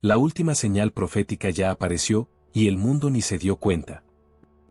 La última señal profética ya apareció, y el mundo ni se dio cuenta.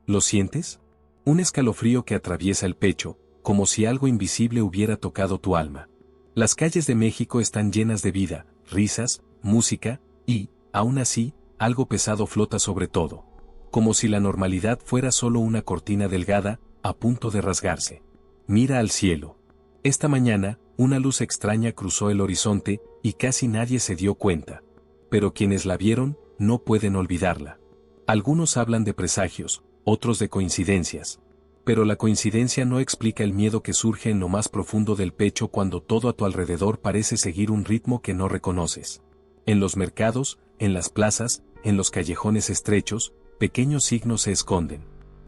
¿Lo sientes? Un escalofrío que atraviesa el pecho, como si algo invisible hubiera tocado tu alma. Las calles de México están llenas de vida, risas, música, y, aún así, algo pesado flota sobre todo. Como si la normalidad fuera solo una cortina delgada, a punto de rasgarse. Mira al cielo. Esta mañana, una luz extraña cruzó el horizonte, y casi nadie se dio cuenta. Pero quienes la vieron, no pueden olvidarla. Algunos hablan de presagios, otros de coincidencias. Pero la coincidencia no explica el miedo que surge en lo más profundo del pecho cuando todo a tu alrededor parece seguir un ritmo que no reconoces. En los mercados, en las plazas, en los callejones estrechos, pequeños signos se esconden.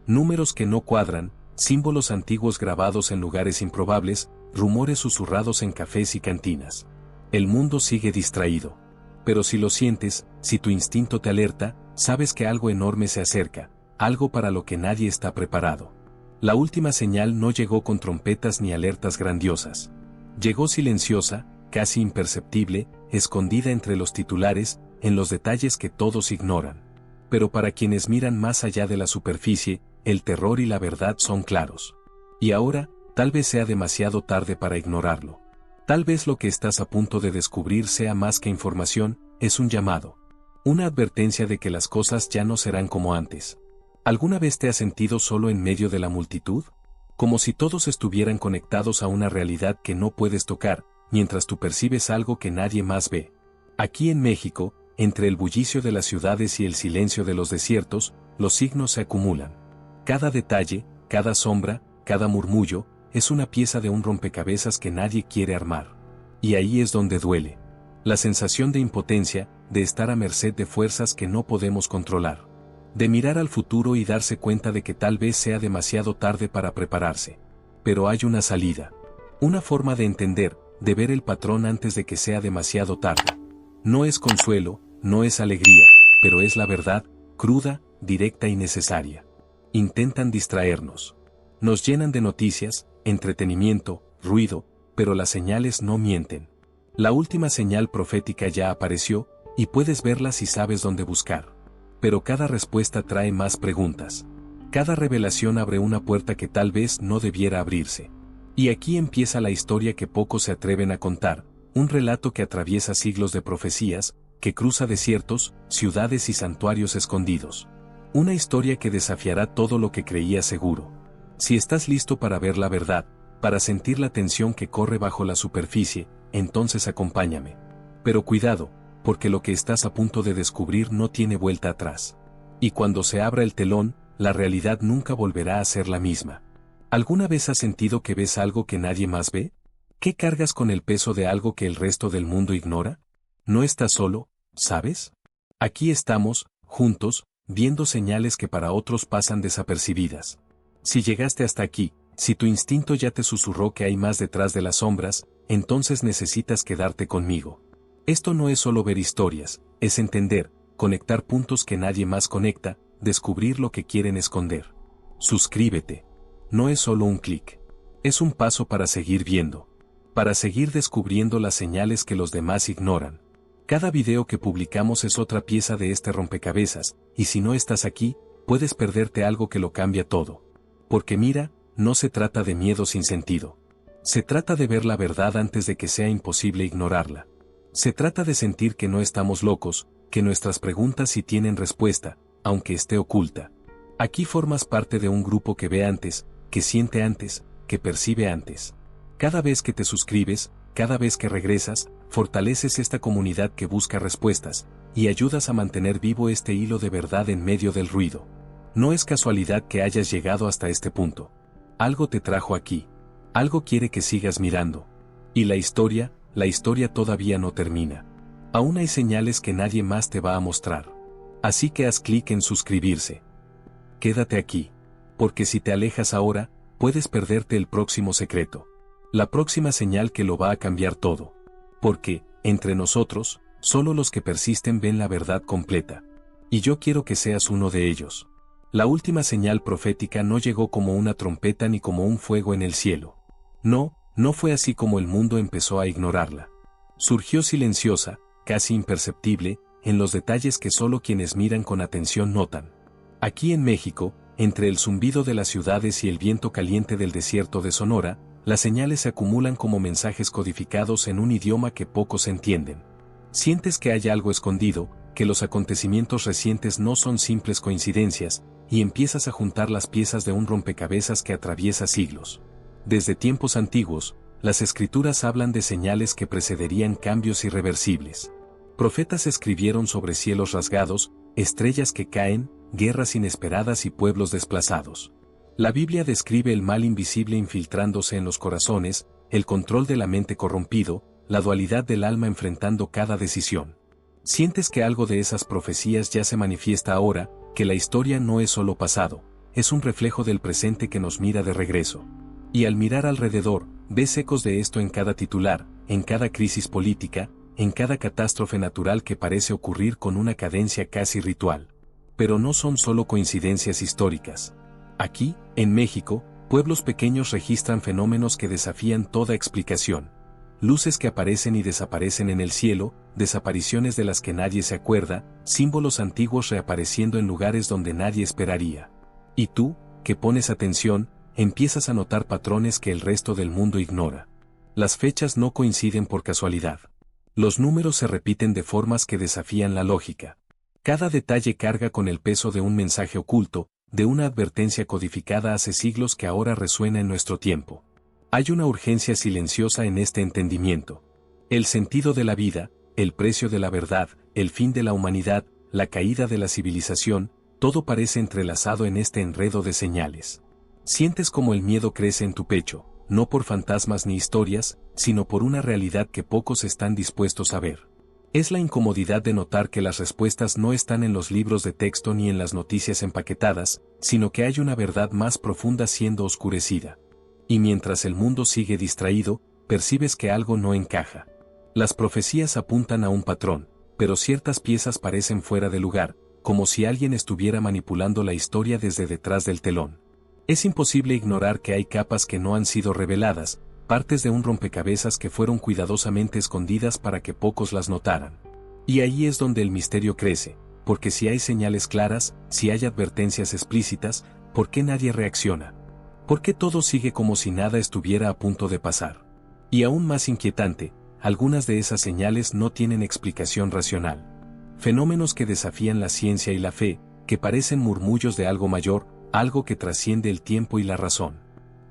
Números que no cuadran, símbolos antiguos grabados en lugares improbables, rumores susurrados en cafés y cantinas. El mundo sigue distraído. Pero si lo sientes, si tu instinto te alerta, sabes que algo enorme se acerca, algo para lo que nadie está preparado. La última señal no llegó con trompetas ni alertas grandiosas. Llegó silenciosa, casi imperceptible, escondida entre los titulares, en los detalles que todos ignoran. Pero para quienes miran más allá de la superficie, el terror y la verdad son claros. Y ahora, tal vez sea demasiado tarde para ignorarlo. Tal vez lo que estás a punto de descubrir sea más que información, es un llamado. Una advertencia de que las cosas ya no serán como antes. ¿Alguna vez te has sentido solo en medio de la multitud? Como si todos estuvieran conectados a una realidad que no puedes tocar, mientras tú percibes algo que nadie más ve. Aquí en México, entre el bullicio de las ciudades y el silencio de los desiertos, los signos se acumulan. Cada detalle, cada sombra, cada murmullo, es una pieza de un rompecabezas que nadie quiere armar. Y ahí es donde duele. La sensación de impotencia, de estar a merced de fuerzas que no podemos controlar. De mirar al futuro y darse cuenta de que tal vez sea demasiado tarde para prepararse. Pero hay una salida. Una forma de entender, de ver el patrón antes de que sea demasiado tarde. No es consuelo, no es alegría, pero es la verdad, cruda, directa y necesaria. Intentan distraernos. Nos llenan de noticias, entretenimiento, ruido, pero las señales no mienten. La última señal profética ya apareció, y puedes verla si sabes dónde buscar. Pero cada respuesta trae más preguntas. Cada revelación abre una puerta que tal vez no debiera abrirse. Y aquí empieza la historia que pocos se atreven a contar, un relato que atraviesa siglos de profecías, que cruza desiertos, ciudades y santuarios escondidos. Una historia que desafiará todo lo que creías seguro. Si estás listo para ver la verdad, para sentir la tensión que corre bajo la superficie, entonces acompáñame. Pero cuidado, porque lo que estás a punto de descubrir no tiene vuelta atrás. Y cuando se abra el telón, la realidad nunca volverá a ser la misma. ¿Alguna vez has sentido que ves algo que nadie más ve? ¿Qué cargas con el peso de algo que el resto del mundo ignora? No estás solo, ¿sabes? Aquí estamos, juntos, viendo señales que para otros pasan desapercibidas. Si llegaste hasta aquí, si tu instinto ya te susurró que hay más detrás de las sombras, entonces necesitas quedarte conmigo. Esto no es solo ver historias, es entender, conectar puntos que nadie más conecta, descubrir lo que quieren esconder. Suscríbete. No es solo un clic. Es un paso para seguir viendo. Para seguir descubriendo las señales que los demás ignoran. Cada video que publicamos es otra pieza de este rompecabezas, y si no estás aquí, puedes perderte algo que lo cambia todo. Porque mira, no se trata de miedo sin sentido. Se trata de ver la verdad antes de que sea imposible ignorarla. Se trata de sentir que no estamos locos, que nuestras preguntas sí tienen respuesta, aunque esté oculta. Aquí formas parte de un grupo que ve antes, que siente antes, que percibe antes. Cada vez que te suscribes, cada vez que regresas, fortaleces esta comunidad que busca respuestas, y ayudas a mantener vivo este hilo de verdad en medio del ruido. No es casualidad que hayas llegado hasta este punto. Algo te trajo aquí. Algo quiere que sigas mirando. Y la historia todavía no termina. Aún hay señales que nadie más te va a mostrar. Así que haz clic en suscribirse. Quédate aquí. Porque si te alejas ahora, puedes perderte el próximo secreto. La próxima señal que lo va a cambiar todo. Porque, entre nosotros, solo los que persisten ven la verdad completa. Y yo quiero que seas uno de ellos. La última señal profética no llegó como una trompeta ni como un fuego en el cielo. No fue así como el mundo empezó a ignorarla. Surgió silenciosa, casi imperceptible, en los detalles que solo quienes miran con atención notan. Aquí en México, entre el zumbido de las ciudades y el viento caliente del desierto de Sonora, las señales se acumulan como mensajes codificados en un idioma que pocos entienden. Sientes que hay algo escondido, que los acontecimientos recientes no son simples coincidencias, y empiezas a juntar las piezas de un rompecabezas que atraviesa siglos. Desde tiempos antiguos, las escrituras hablan de señales que precederían cambios irreversibles. Profetas escribieron sobre cielos rasgados, estrellas que caen, guerras inesperadas y pueblos desplazados. La Biblia describe el mal invisible infiltrándose en los corazones, el control de la mente corrompido, la dualidad del alma enfrentando cada decisión. Sientes que algo de esas profecías ya se manifiesta ahora, que la historia no es solo pasado, es un reflejo del presente que nos mira de regreso. Y al mirar alrededor, ves ecos de esto en cada titular, en cada crisis política, en cada catástrofe natural que parece ocurrir con una cadencia casi ritual. Pero no son solo coincidencias históricas. Aquí, en México, pueblos pequeños registran fenómenos que desafían toda explicación. Luces que aparecen y desaparecen en el cielo, desapariciones de las que nadie se acuerda, símbolos antiguos reapareciendo en lugares donde nadie esperaría. Y tú, que pones atención, empiezas a notar patrones que el resto del mundo ignora. Las fechas no coinciden por casualidad. Los números se repiten de formas que desafían la lógica. Cada detalle carga con el peso de un mensaje oculto, de una advertencia codificada hace siglos que ahora resuena en nuestro tiempo. Hay una urgencia silenciosa en este entendimiento. El sentido de la vida, el precio de la verdad, el fin de la humanidad, la caída de la civilización, todo parece entrelazado en este enredo de señales. Sientes como el miedo crece en tu pecho, no por fantasmas ni historias, sino por una realidad que pocos están dispuestos a ver. Es la incomodidad de notar que las respuestas no están en los libros de texto ni en las noticias empaquetadas, sino que hay una verdad más profunda siendo oscurecida. Y mientras el mundo sigue distraído, percibes que algo no encaja. Las profecías apuntan a un patrón, pero ciertas piezas parecen fuera de lugar, como si alguien estuviera manipulando la historia desde detrás del telón. Es imposible ignorar que hay capas que no han sido reveladas, partes de un rompecabezas que fueron cuidadosamente escondidas para que pocos las notaran. Y ahí es donde el misterio crece, porque si hay señales claras, si hay advertencias explícitas, ¿por qué nadie reacciona? ¿Por qué todo sigue como si nada estuviera a punto de pasar? Y aún más inquietante, algunas de esas señales no tienen explicación racional. Fenómenos que desafían la ciencia y la fe, que parecen murmullos de algo mayor, algo que trasciende el tiempo y la razón.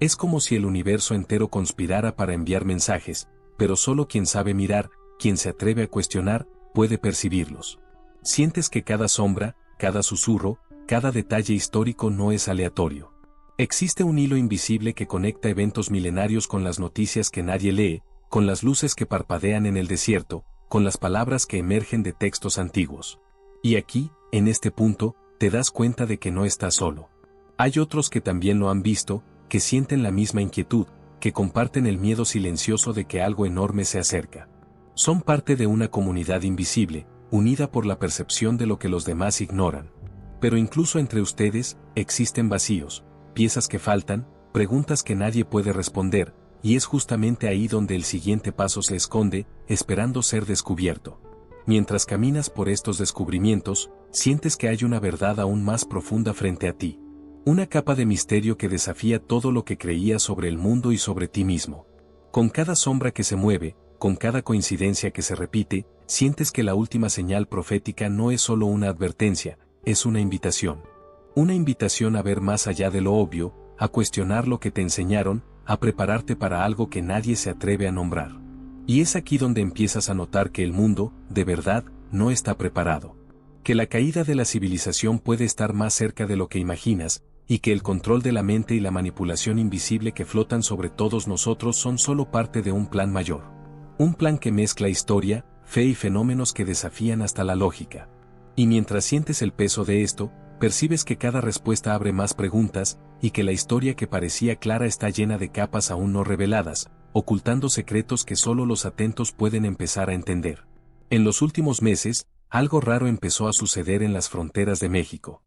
Es como si el universo entero conspirara para enviar mensajes, pero solo quien sabe mirar, quien se atreve a cuestionar, puede percibirlos. Sientes que cada sombra, cada susurro, cada detalle histórico no es aleatorio. Existe un hilo invisible que conecta eventos milenarios con las noticias que nadie lee, con las luces que parpadean en el desierto, con las palabras que emergen de textos antiguos. Y aquí, en este punto, te das cuenta de que no estás solo. Hay otros que también lo han visto, que sienten la misma inquietud, que comparten el miedo silencioso de que algo enorme se acerca. Son parte de una comunidad invisible, unida por la percepción de lo que los demás ignoran. Pero incluso entre ustedes, existen vacíos, piezas que faltan, preguntas que nadie puede responder, y es justamente ahí donde el siguiente paso se esconde, esperando ser descubierto. Mientras caminas por estos descubrimientos, sientes que hay una verdad aún más profunda frente a ti. Una capa de misterio que desafía todo lo que creías sobre el mundo y sobre ti mismo. Con cada sombra que se mueve, con cada coincidencia que se repite, sientes que la última señal profética no es solo una advertencia, es una invitación. Una invitación a ver más allá de lo obvio, a cuestionar lo que te enseñaron, a prepararte para algo que nadie se atreve a nombrar. Y es aquí donde empiezas a notar que el mundo, de verdad, no está preparado. Que la caída de la civilización puede estar más cerca de lo que imaginas, y que el control de la mente y la manipulación invisible que flotan sobre todos nosotros son solo parte de un plan mayor. Un plan que mezcla historia, fe y fenómenos que desafían hasta la lógica. Y mientras sientes el peso de esto, percibes que cada respuesta abre más preguntas, y que la historia que parecía clara está llena de capas aún no reveladas, ocultando secretos que solo los atentos pueden empezar a entender. En los últimos meses, algo raro empezó a suceder en las fronteras de México.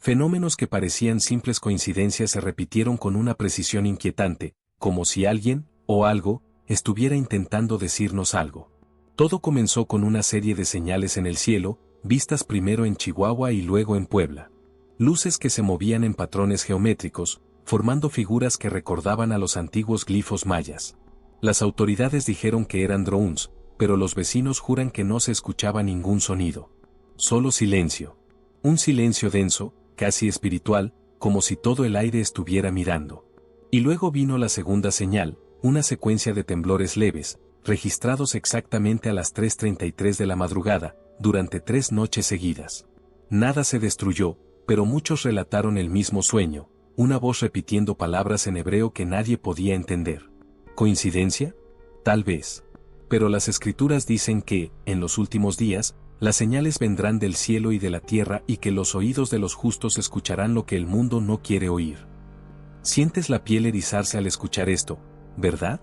Fenómenos que parecían simples coincidencias se repitieron con una precisión inquietante, como si alguien, o algo, estuviera intentando decirnos algo. Todo comenzó con una serie de señales en el cielo, vistas primero en Chihuahua y luego en Puebla. Luces que se movían en patrones geométricos, formando figuras que recordaban a los antiguos glifos mayas. Las autoridades dijeron que eran drones, pero los vecinos juran que no se escuchaba ningún sonido. Solo silencio. Un silencio denso, casi espiritual, como si todo el aire estuviera mirando. Y luego vino la segunda señal, una secuencia de temblores leves, registrados exactamente a las 3:33 de la madrugada, durante 3 noches seguidas. Nada se destruyó, pero muchos relataron el mismo sueño, una voz repitiendo palabras en hebreo que nadie podía entender. ¿Coincidencia? Tal vez. Pero las escrituras dicen que, en los últimos días, las señales vendrán del cielo y de la tierra y que los oídos de los justos escucharán lo que el mundo no quiere oír. Sientes la piel erizarse al escuchar esto, ¿verdad?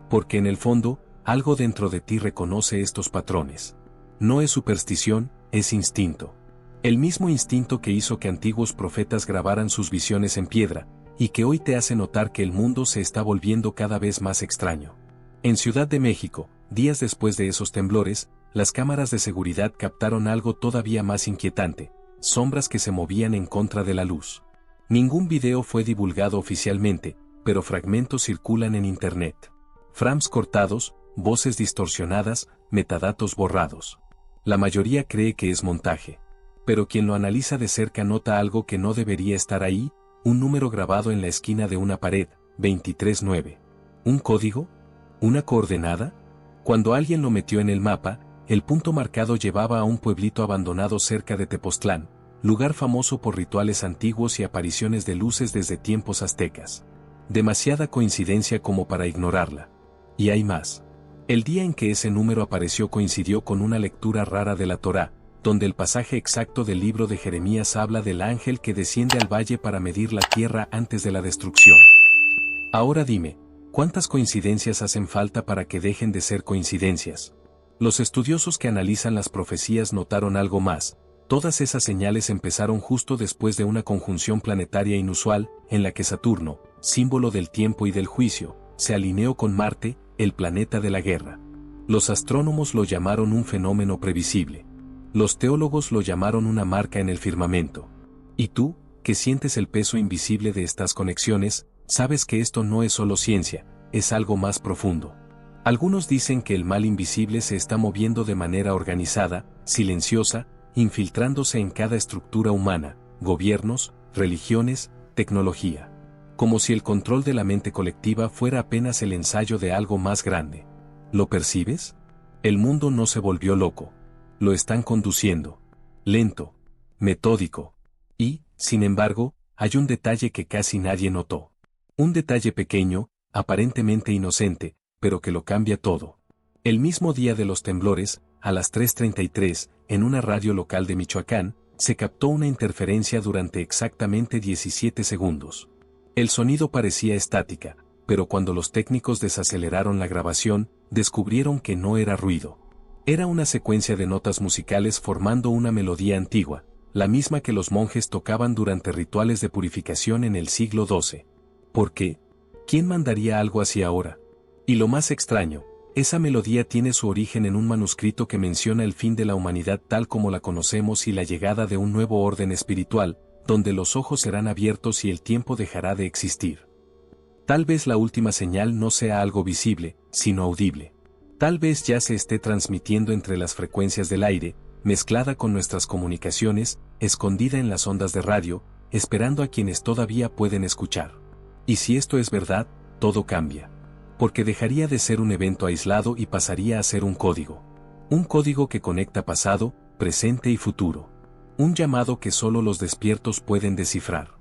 Porque en el fondo, algo dentro de ti reconoce estos patrones. No es superstición, es instinto. El mismo instinto que hizo que antiguos profetas grabaran sus visiones en piedra, y que hoy te hace notar que el mundo se está volviendo cada vez más extraño. En Ciudad de México, días después de esos temblores, las cámaras de seguridad captaron algo todavía más inquietante, sombras que se movían en contra de la luz. Ningún video fue divulgado oficialmente, pero fragmentos circulan en internet. Frames cortados, voces distorsionadas, metadatos borrados. La mayoría cree que es montaje. Pero quien lo analiza de cerca nota algo que no debería estar ahí, un número grabado en la esquina de una pared, 239. ¿Un código? ¿Una coordenada? Cuando alguien lo metió en el mapa, el punto marcado llevaba a un pueblito abandonado cerca de Tepoztlán, lugar famoso por rituales antiguos y apariciones de luces desde tiempos aztecas. Demasiada coincidencia como para ignorarla. Y hay más. El día en que ese número apareció coincidió con una lectura rara de la Torá, donde el pasaje exacto del libro de Jeremías habla del ángel que desciende al valle para medir la tierra antes de la destrucción. Ahora dime, ¿cuántas coincidencias hacen falta para que dejen de ser coincidencias? Los estudiosos que analizan las profecías notaron algo más. Todas esas señales empezaron justo después de una conjunción planetaria inusual, en la que Saturno, símbolo del tiempo y del juicio, se alineó con Marte, el planeta de la guerra. Los astrónomos lo llamaron un fenómeno previsible. Los teólogos lo llamaron una marca en el firmamento. Y tú, que sientes el peso invisible de estas conexiones, sabes que esto no es solo ciencia, es algo más profundo. Algunos dicen que el mal invisible se está moviendo de manera organizada, silenciosa, infiltrándose en cada estructura humana, gobiernos, religiones, tecnología. Como si el control de la mente colectiva fuera apenas el ensayo de algo más grande. ¿Lo percibes? El mundo no se volvió loco. Lo están conduciendo. Lento. Metódico. Y, sin embargo, hay un detalle que casi nadie notó. Un detalle pequeño, aparentemente inocente, pero que lo cambia todo. El mismo día de los temblores, a las 3:33, en una radio local de Michoacán, se captó una interferencia durante exactamente 17 segundos. El sonido parecía estática, pero cuando los técnicos desaceleraron la grabación, descubrieron que no era ruido. Era una secuencia de notas musicales formando una melodía antigua, la misma que los monjes tocaban durante rituales de purificación en el siglo XII. ¿Por qué? ¿Quién mandaría algo así ahora? Y lo más extraño, esa melodía tiene su origen en un manuscrito que menciona el fin de la humanidad tal como la conocemos y la llegada de un nuevo orden espiritual, donde los ojos serán abiertos y el tiempo dejará de existir. Tal vez la última señal no sea algo visible, sino audible. Tal vez ya se esté transmitiendo entre las frecuencias del aire, mezclada con nuestras comunicaciones, escondida en las ondas de radio, esperando a quienes todavía pueden escuchar. Y si esto es verdad, todo cambia. Porque dejaría de ser un evento aislado y pasaría a ser un código. Un código que conecta pasado, presente y futuro. Un llamado que solo los despiertos pueden descifrar.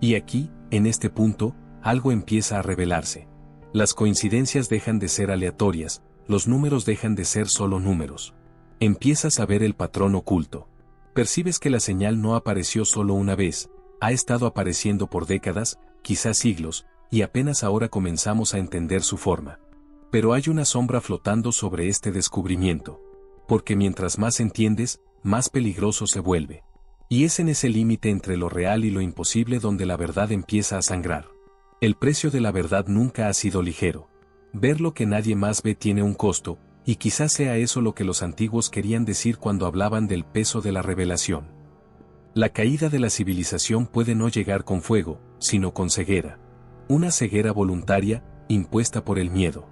Y aquí, en este punto, algo empieza a revelarse. Las coincidencias dejan de ser aleatorias, los números dejan de ser solo números. Empiezas a ver el patrón oculto. Percibes que la señal no apareció solo una vez, ha estado apareciendo por décadas, quizás siglos, y apenas ahora comenzamos a entender su forma. Pero hay una sombra flotando sobre este descubrimiento. Porque mientras más entiendes, más peligroso se vuelve. Y es en ese límite entre lo real y lo imposible donde la verdad empieza a sangrar. El precio de la verdad nunca ha sido ligero. Ver lo que nadie más ve tiene un costo, y quizás sea eso lo que los antiguos querían decir cuando hablaban del peso de la revelación. La caída de la civilización puede no llegar con fuego, sino con ceguera. Una ceguera voluntaria, impuesta por el miedo.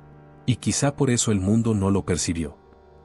Y quizá por eso el mundo no lo percibió.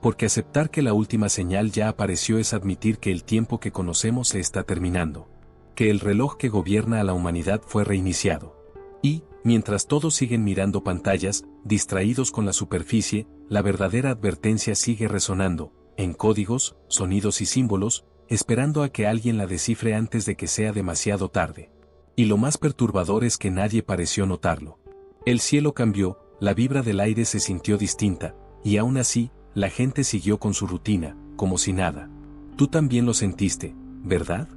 Porque aceptar que la última señal ya apareció es admitir que el tiempo que conocemos se está terminando. Que el reloj que gobierna a la humanidad fue reiniciado. Y, mientras todos siguen mirando pantallas, distraídos con la superficie, la verdadera advertencia sigue resonando, en códigos, sonidos y símbolos, esperando a que alguien la descifre antes de que sea demasiado tarde. Y lo más perturbador es que nadie pareció notarlo. El cielo cambió, la vibra del aire se sintió distinta, y aún así, la gente siguió con su rutina, como si nada. Tú también lo sentiste, ¿verdad?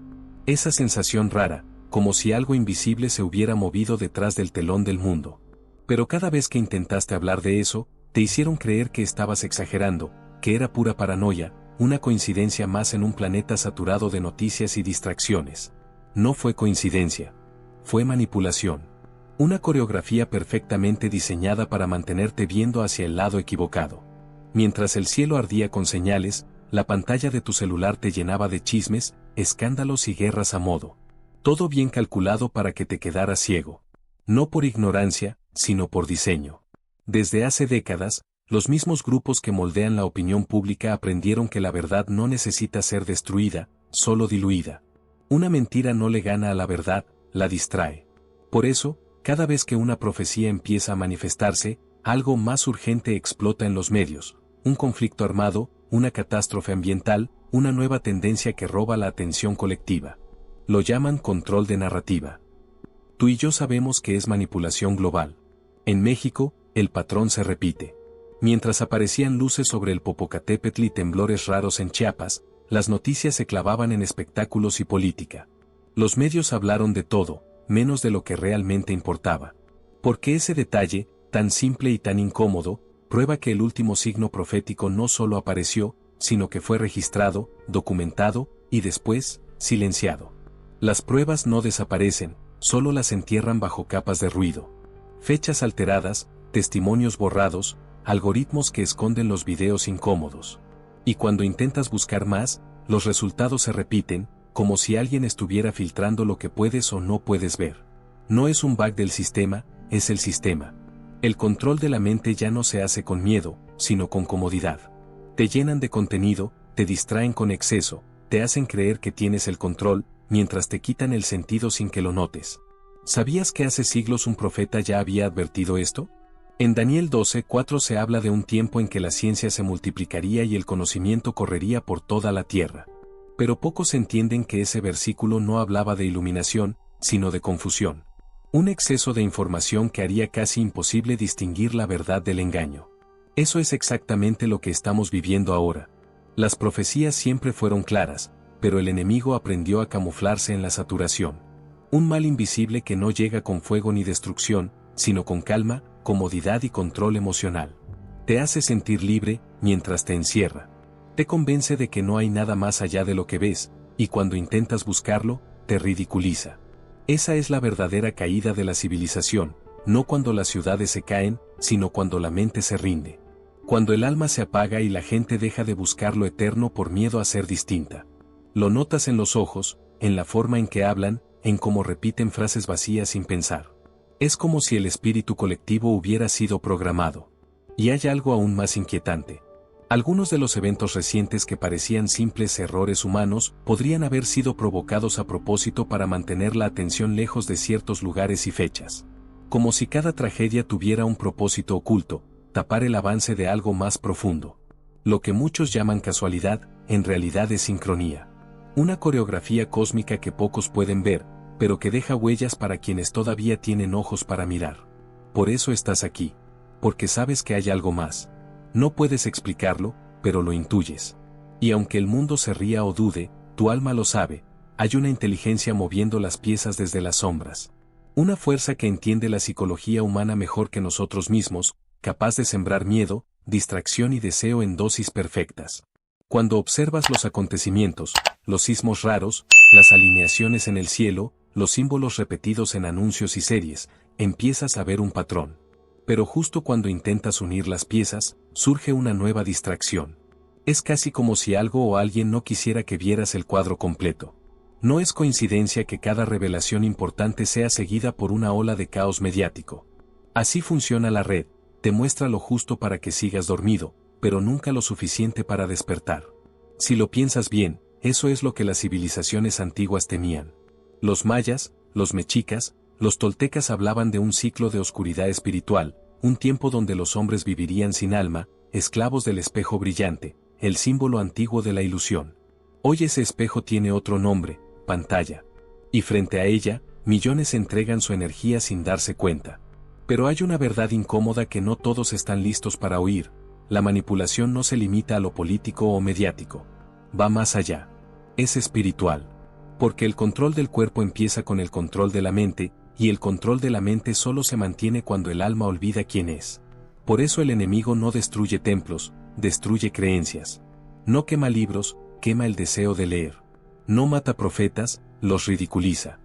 Esa sensación rara, como si algo invisible se hubiera movido detrás del telón del mundo. Pero cada vez que intentaste hablar de eso, te hicieron creer que estabas exagerando, que era pura paranoia, una coincidencia más en un planeta saturado de noticias y distracciones. No fue coincidencia. Fue manipulación. Una coreografía perfectamente diseñada para mantenerte viendo hacia el lado equivocado. Mientras el cielo ardía con señales, la pantalla de tu celular te llenaba de chismes, escándalos y guerras a modo. Todo bien calculado para que te quedaras ciego. No por ignorancia, sino por diseño. Desde hace décadas, los mismos grupos que moldean la opinión pública aprendieron que la verdad no necesita ser destruida, solo diluida. Una mentira no le gana a la verdad, la distrae. Por eso, cada vez que una profecía empieza a manifestarse, algo más urgente explota en los medios, un conflicto armado, una catástrofe ambiental, una nueva tendencia que roba la atención colectiva. Lo llaman control de narrativa. Tú y yo sabemos que es manipulación global. En México, el patrón se repite. Mientras aparecían luces sobre el Popocatépetl y temblores raros en Chiapas, las noticias se clavaban en espectáculos y política. Los medios hablaron de todo, menos de lo que realmente importaba. Porque ese detalle, tan simple y tan incómodo, prueba que el último signo profético no solo apareció, sino que fue registrado, documentado, y después, silenciado. Las pruebas no desaparecen, solo las entierran bajo capas de ruido. Fechas alteradas, testimonios borrados, algoritmos que esconden los videos incómodos. Y cuando intentas buscar más, los resultados se repiten, como si alguien estuviera filtrando lo que puedes o no puedes ver. No es un bug del sistema, es el sistema. El control de la mente ya no se hace con miedo, sino con comodidad. Te llenan de contenido, te distraen con exceso, te hacen creer que tienes el control, mientras te quitan el sentido sin que lo notes. ¿Sabías que hace siglos un profeta ya había advertido esto? En Daniel 12:4 se habla de un tiempo en que la ciencia se multiplicaría y el conocimiento correría por toda la tierra. Pero pocos entienden que ese versículo no hablaba de iluminación, sino de confusión. Un exceso de información que haría casi imposible distinguir la verdad del engaño. Eso es exactamente lo que estamos viviendo ahora. Las profecías siempre fueron claras, pero el enemigo aprendió a camuflarse en la saturación. Un mal invisible que no llega con fuego ni destrucción, sino con calma, comodidad y control emocional. Te hace sentir libre, mientras te encierra. Te convence de que no hay nada más allá de lo que ves, y cuando intentas buscarlo, te ridiculiza. Esa es la verdadera caída de la civilización, no cuando las ciudades se caen, sino cuando la mente se rinde. Cuando el alma se apaga y la gente deja de buscar lo eterno por miedo a ser distinta. Lo notas en los ojos, en la forma en que hablan, en cómo repiten frases vacías sin pensar. Es como si el espíritu colectivo hubiera sido programado. Y hay algo aún más inquietante. Algunos de los eventos recientes que parecían simples errores humanos podrían haber sido provocados a propósito para mantener la atención lejos de ciertos lugares y fechas. Como si cada tragedia tuviera un propósito oculto, tapar el avance de algo más profundo. Lo que muchos llaman casualidad, en realidad es sincronía. Una coreografía cósmica que pocos pueden ver, pero que deja huellas para quienes todavía tienen ojos para mirar. Por eso estás aquí. Porque sabes que hay algo más. No puedes explicarlo, pero lo intuyes. Y aunque el mundo se ría o dude, tu alma lo sabe, hay una inteligencia moviendo las piezas desde las sombras. Una fuerza que entiende la psicología humana mejor que nosotros mismos, capaz de sembrar miedo, distracción y deseo en dosis perfectas. Cuando observas los acontecimientos, los sismos raros, las alineaciones en el cielo, los símbolos repetidos en anuncios y series, empiezas a ver un patrón. Pero justo cuando intentas unir las piezas, surge una nueva distracción. Es casi como si algo o alguien no quisiera que vieras el cuadro completo. No es coincidencia que cada revelación importante sea seguida por una ola de caos mediático. Así funciona la red, te muestra lo justo para que sigas dormido, pero nunca lo suficiente para despertar. Si lo piensas bien, eso es lo que las civilizaciones antiguas temían. Los mayas, los mexicas, los toltecas hablaban de un ciclo de oscuridad espiritual, un tiempo donde los hombres vivirían sin alma, esclavos del espejo brillante, el símbolo antiguo de la ilusión. Hoy ese espejo tiene otro nombre, pantalla. Y frente a ella, millones entregan su energía sin darse cuenta. Pero hay una verdad incómoda que no todos están listos para oír: la manipulación no se limita a lo político o mediático. Va más allá. Es espiritual. Porque el control del cuerpo empieza con el control de la mente, y el control de la mente solo se mantiene cuando el alma olvida quién es. Por eso el enemigo no destruye templos, destruye creencias. No quema libros, quema el deseo de leer. No mata profetas, los ridiculiza.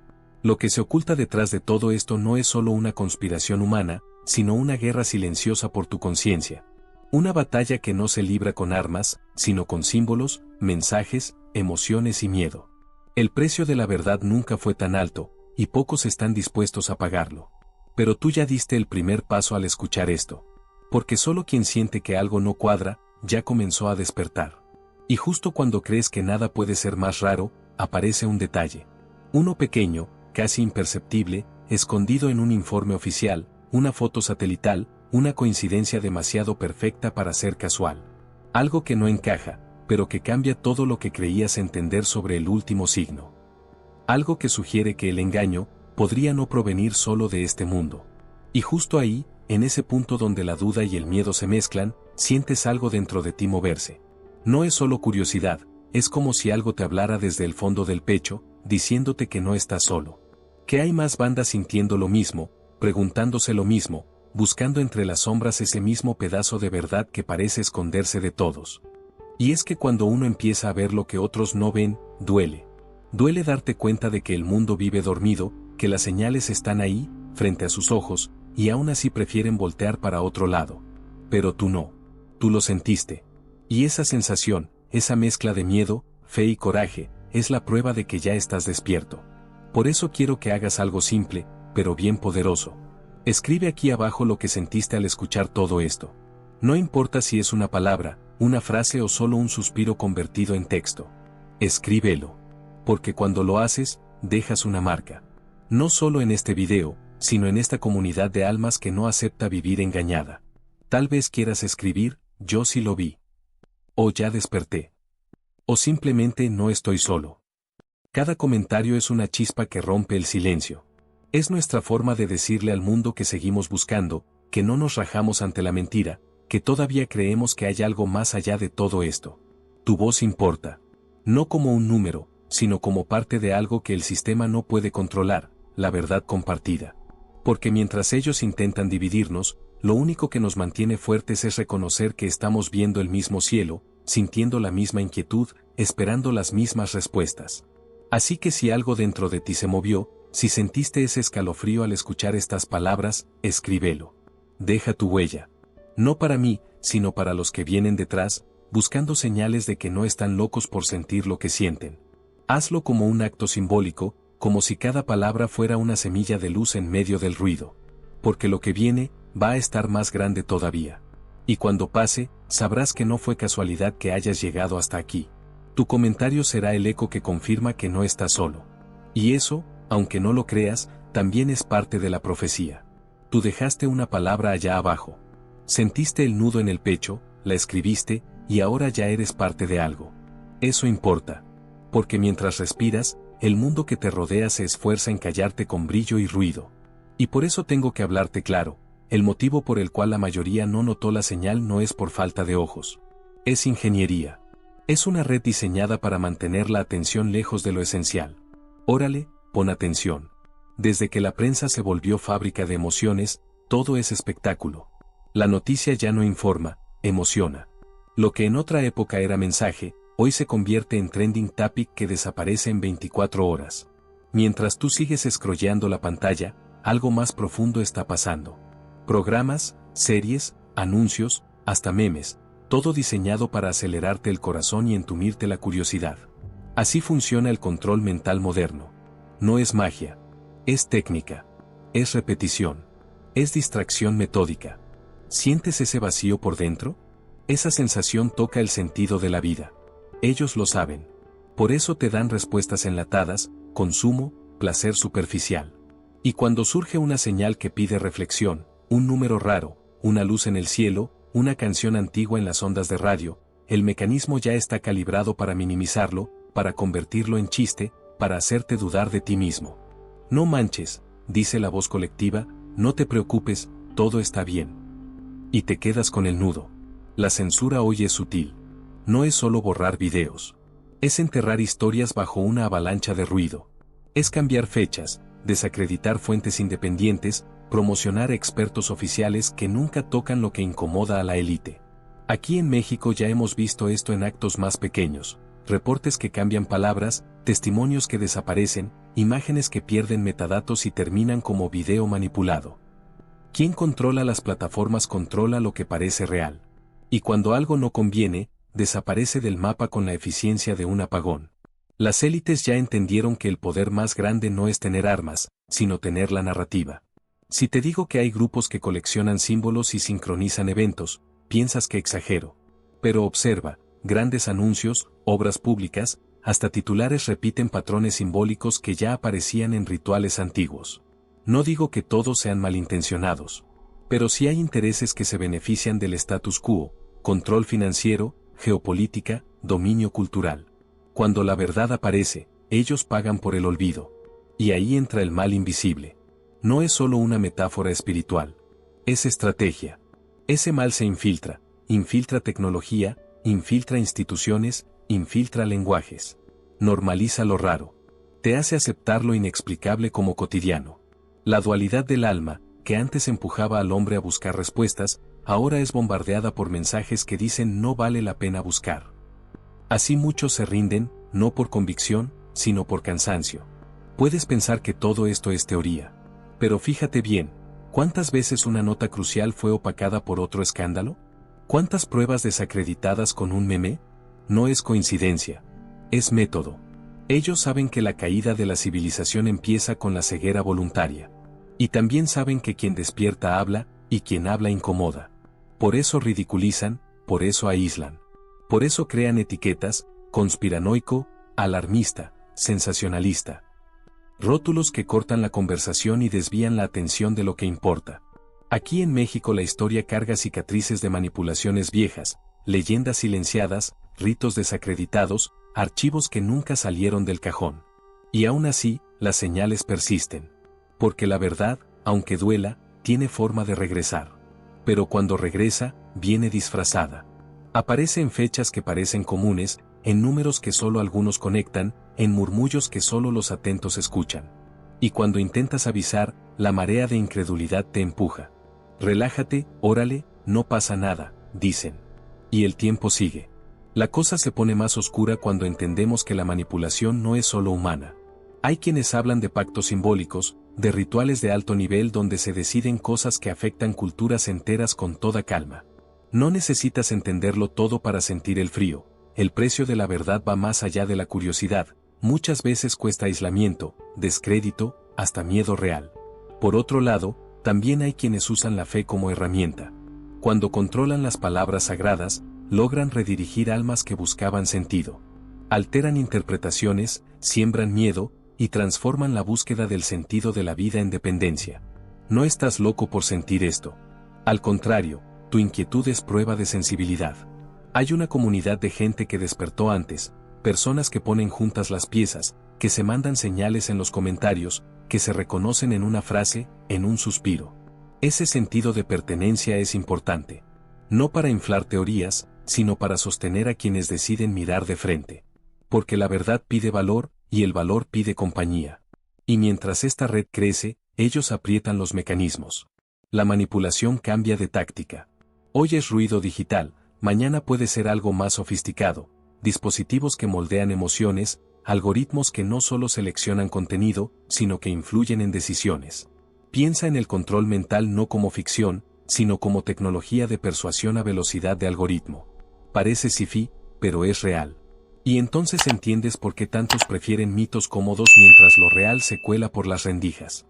Lo que se oculta detrás de todo esto no es solo una conspiración humana, sino una guerra silenciosa por tu conciencia. Una batalla que no se libra con armas, sino con símbolos, mensajes, emociones y miedo. El precio de la verdad nunca fue tan alto, y pocos están dispuestos a pagarlo. Pero tú ya diste el primer paso al escuchar esto. Porque solo quien siente que algo no cuadra, ya comenzó a despertar. Y justo cuando crees que nada puede ser más raro, aparece un detalle. Uno pequeño, casi imperceptible, escondido en un informe oficial, una foto satelital, una coincidencia demasiado perfecta para ser casual. Algo que no encaja, pero que cambia todo lo que creías entender sobre el último signo. Algo que sugiere que el engaño podría no provenir solo de este mundo. Y justo ahí, en ese punto donde la duda y el miedo se mezclan, sientes algo dentro de ti moverse. No es solo curiosidad, es como si algo te hablara desde el fondo del pecho, diciéndote que no estás solo. Que hay más bandas sintiendo lo mismo, preguntándose lo mismo, buscando entre las sombras ese mismo pedazo de verdad que parece esconderse de todos. Y es que cuando uno empieza a ver lo que otros no ven, duele. Duele darte cuenta de que el mundo vive dormido, que las señales están ahí, frente a sus ojos, y aún así prefieren voltear para otro lado. Pero tú no. Tú lo sentiste. Y esa sensación, esa mezcla de miedo, fe y coraje, es la prueba de que ya estás despierto. Por eso quiero que hagas algo simple, pero bien poderoso. Escribe aquí abajo lo que sentiste al escuchar todo esto. No importa si es una palabra, una frase o solo un suspiro convertido en texto. Escríbelo. Porque cuando lo haces, dejas una marca. No solo en este video, sino en esta comunidad de almas que no acepta vivir engañada. Tal vez quieras escribir: yo sí lo vi. O ya desperté. O simplemente no estoy solo. Cada comentario es una chispa que rompe el silencio. Es nuestra forma de decirle al mundo que seguimos buscando, que no nos rajamos ante la mentira, que todavía creemos que hay algo más allá de todo esto. Tu voz importa. No como un número, sino como parte de algo que el sistema no puede controlar, la verdad compartida. Porque mientras ellos intentan dividirnos, lo único que nos mantiene fuertes es reconocer que estamos viendo el mismo cielo, sintiendo la misma inquietud, esperando las mismas respuestas. Así que si algo dentro de ti se movió, si sentiste ese escalofrío al escuchar estas palabras, escríbelo. Deja tu huella. No para mí, sino para los que vienen detrás, buscando señales de que no están locos por sentir lo que sienten. Hazlo como un acto simbólico, como si cada palabra fuera una semilla de luz en medio del ruido. Porque lo que viene, va a estar más grande todavía. Y cuando pase, sabrás que no fue casualidad que hayas llegado hasta aquí. Tu comentario será el eco que confirma que no estás solo. Y eso, aunque no lo creas, también es parte de la profecía. Tú dejaste una palabra allá abajo. Sentiste el nudo en el pecho, la escribiste, y ahora ya eres parte de algo. Eso importa. Porque mientras respiras, el mundo que te rodea se esfuerza en callarte con brillo y ruido. Y por eso tengo que hablarte claro, el motivo por el cual la mayoría no notó la señal no es por falta de ojos. Es ingeniería. Es una red diseñada para mantener la atención lejos de lo esencial. Órale, pon atención. Desde que la prensa se volvió fábrica de emociones, todo es espectáculo. La noticia ya no informa, emociona. Lo que en otra época era mensaje, hoy se convierte en trending topic que desaparece en 24 horas. Mientras tú sigues scrolleando la pantalla, algo más profundo está pasando. Programas, series, anuncios, hasta memes, todo diseñado para acelerarte el corazón y entumirte la curiosidad. Así funciona el control mental moderno. No es magia. Es técnica. Es repetición. Es distracción metódica. ¿Sientes ese vacío por dentro? Esa sensación toca el sentido de la vida. Ellos lo saben. Por eso te dan respuestas enlatadas, consumo, placer superficial. Y cuando surge una señal que pide reflexión, un número raro, una luz en el cielo, una canción antigua en las ondas de radio, el mecanismo ya está calibrado para minimizarlo, para convertirlo en chiste, para hacerte dudar de ti mismo. No manches, dice la voz colectiva, no te preocupes, todo está bien. Y te quedas con el nudo. La censura hoy es sutil. No es solo borrar videos. Es enterrar historias bajo una avalancha de ruido. Es cambiar fechas, desacreditar fuentes independientes, promocionar expertos oficiales que nunca tocan lo que incomoda a la élite. Aquí en México ya hemos visto esto en actos más pequeños, reportes que cambian palabras, testimonios que desaparecen, imágenes que pierden metadatos y terminan como video manipulado. Quien controla las plataformas controla lo que parece real. Y cuando algo no conviene, desaparece del mapa con la eficiencia de un apagón. Las élites ya entendieron que el poder más grande no es tener armas, sino tener la narrativa. Si te digo que hay grupos que coleccionan símbolos y sincronizan eventos, piensas que exagero. Pero observa, grandes anuncios, obras públicas, hasta titulares repiten patrones simbólicos que ya aparecían en rituales antiguos. No digo que todos sean malintencionados. Pero sí hay intereses que se benefician del status quo, control financiero, geopolítica, dominio cultural. Cuando la verdad aparece, ellos pagan por el olvido. Y ahí entra el mal invisible. No es solo una metáfora espiritual. Es estrategia. Ese mal se infiltra tecnología, infiltra instituciones, infiltra lenguajes. Normaliza lo raro. Te hace aceptar lo inexplicable como cotidiano. La dualidad del alma, que antes empujaba al hombre a buscar respuestas, ahora es bombardeada por mensajes que dicen no vale la pena buscar. Así muchos se rinden, no por convicción, sino por cansancio. Puedes pensar que todo esto es teoría. Pero fíjate bien, ¿cuántas veces una nota crucial fue opacada por otro escándalo? ¿Cuántas pruebas desacreditadas con un meme? No es coincidencia. Es método. Ellos saben que la caída de la civilización empieza con la ceguera voluntaria. Y también saben que quien despierta habla, y quien habla incomoda. Por eso ridiculizan, por eso aíslan. Por eso crean etiquetas, conspiranoico, alarmista, sensacionalista. Rótulos que cortan la conversación y desvían la atención de lo que importa. Aquí en México la historia carga cicatrices de manipulaciones viejas, leyendas silenciadas, ritos desacreditados, archivos que nunca salieron del cajón. Y aún así, las señales persisten. Porque la verdad, aunque duela, tiene forma de regresar. Pero cuando regresa, viene disfrazada. Aparece en fechas que parecen comunes, en números que solo algunos conectan, en murmullos que solo los atentos escuchan. Y cuando intentas avisar, la marea de incredulidad te empuja. Relájate, órale, no pasa nada, dicen. Y el tiempo sigue. La cosa se pone más oscura cuando entendemos que la manipulación no es solo humana. Hay quienes hablan de pactos simbólicos, de rituales de alto nivel donde se deciden cosas que afectan culturas enteras con toda calma. No necesitas entenderlo todo para sentir el frío. El precio de la verdad va más allá de la curiosidad, muchas veces cuesta aislamiento, descrédito, hasta miedo real. Por otro lado, también hay quienes usan la fe como herramienta. Cuando controlan las palabras sagradas, logran redirigir almas que buscaban sentido. Alteran interpretaciones, siembran miedo, y transforman la búsqueda del sentido de la vida en dependencia. No estás loco por sentir esto. Al contrario, tu inquietud es prueba de sensibilidad. Hay una comunidad de gente que despertó antes, personas que ponen juntas las piezas, que se mandan señales en los comentarios, que se reconocen en una frase, en un suspiro. Ese sentido de pertenencia es importante. No para inflar teorías, sino para sostener a quienes deciden mirar de frente. Porque la verdad pide valor, y el valor pide compañía. Y mientras esta red crece, ellos aprietan los mecanismos. La manipulación cambia de táctica. Hoy es ruido digital, mañana puede ser algo más sofisticado, dispositivos que moldean emociones, algoritmos que no solo seleccionan contenido, sino que influyen en decisiones. Piensa en el control mental no como ficción, sino como tecnología de persuasión a velocidad de algoritmo. Parece sci-fi, pero es real. Y entonces entiendes por qué tantos prefieren mitos cómodos mientras lo real se cuela por las rendijas.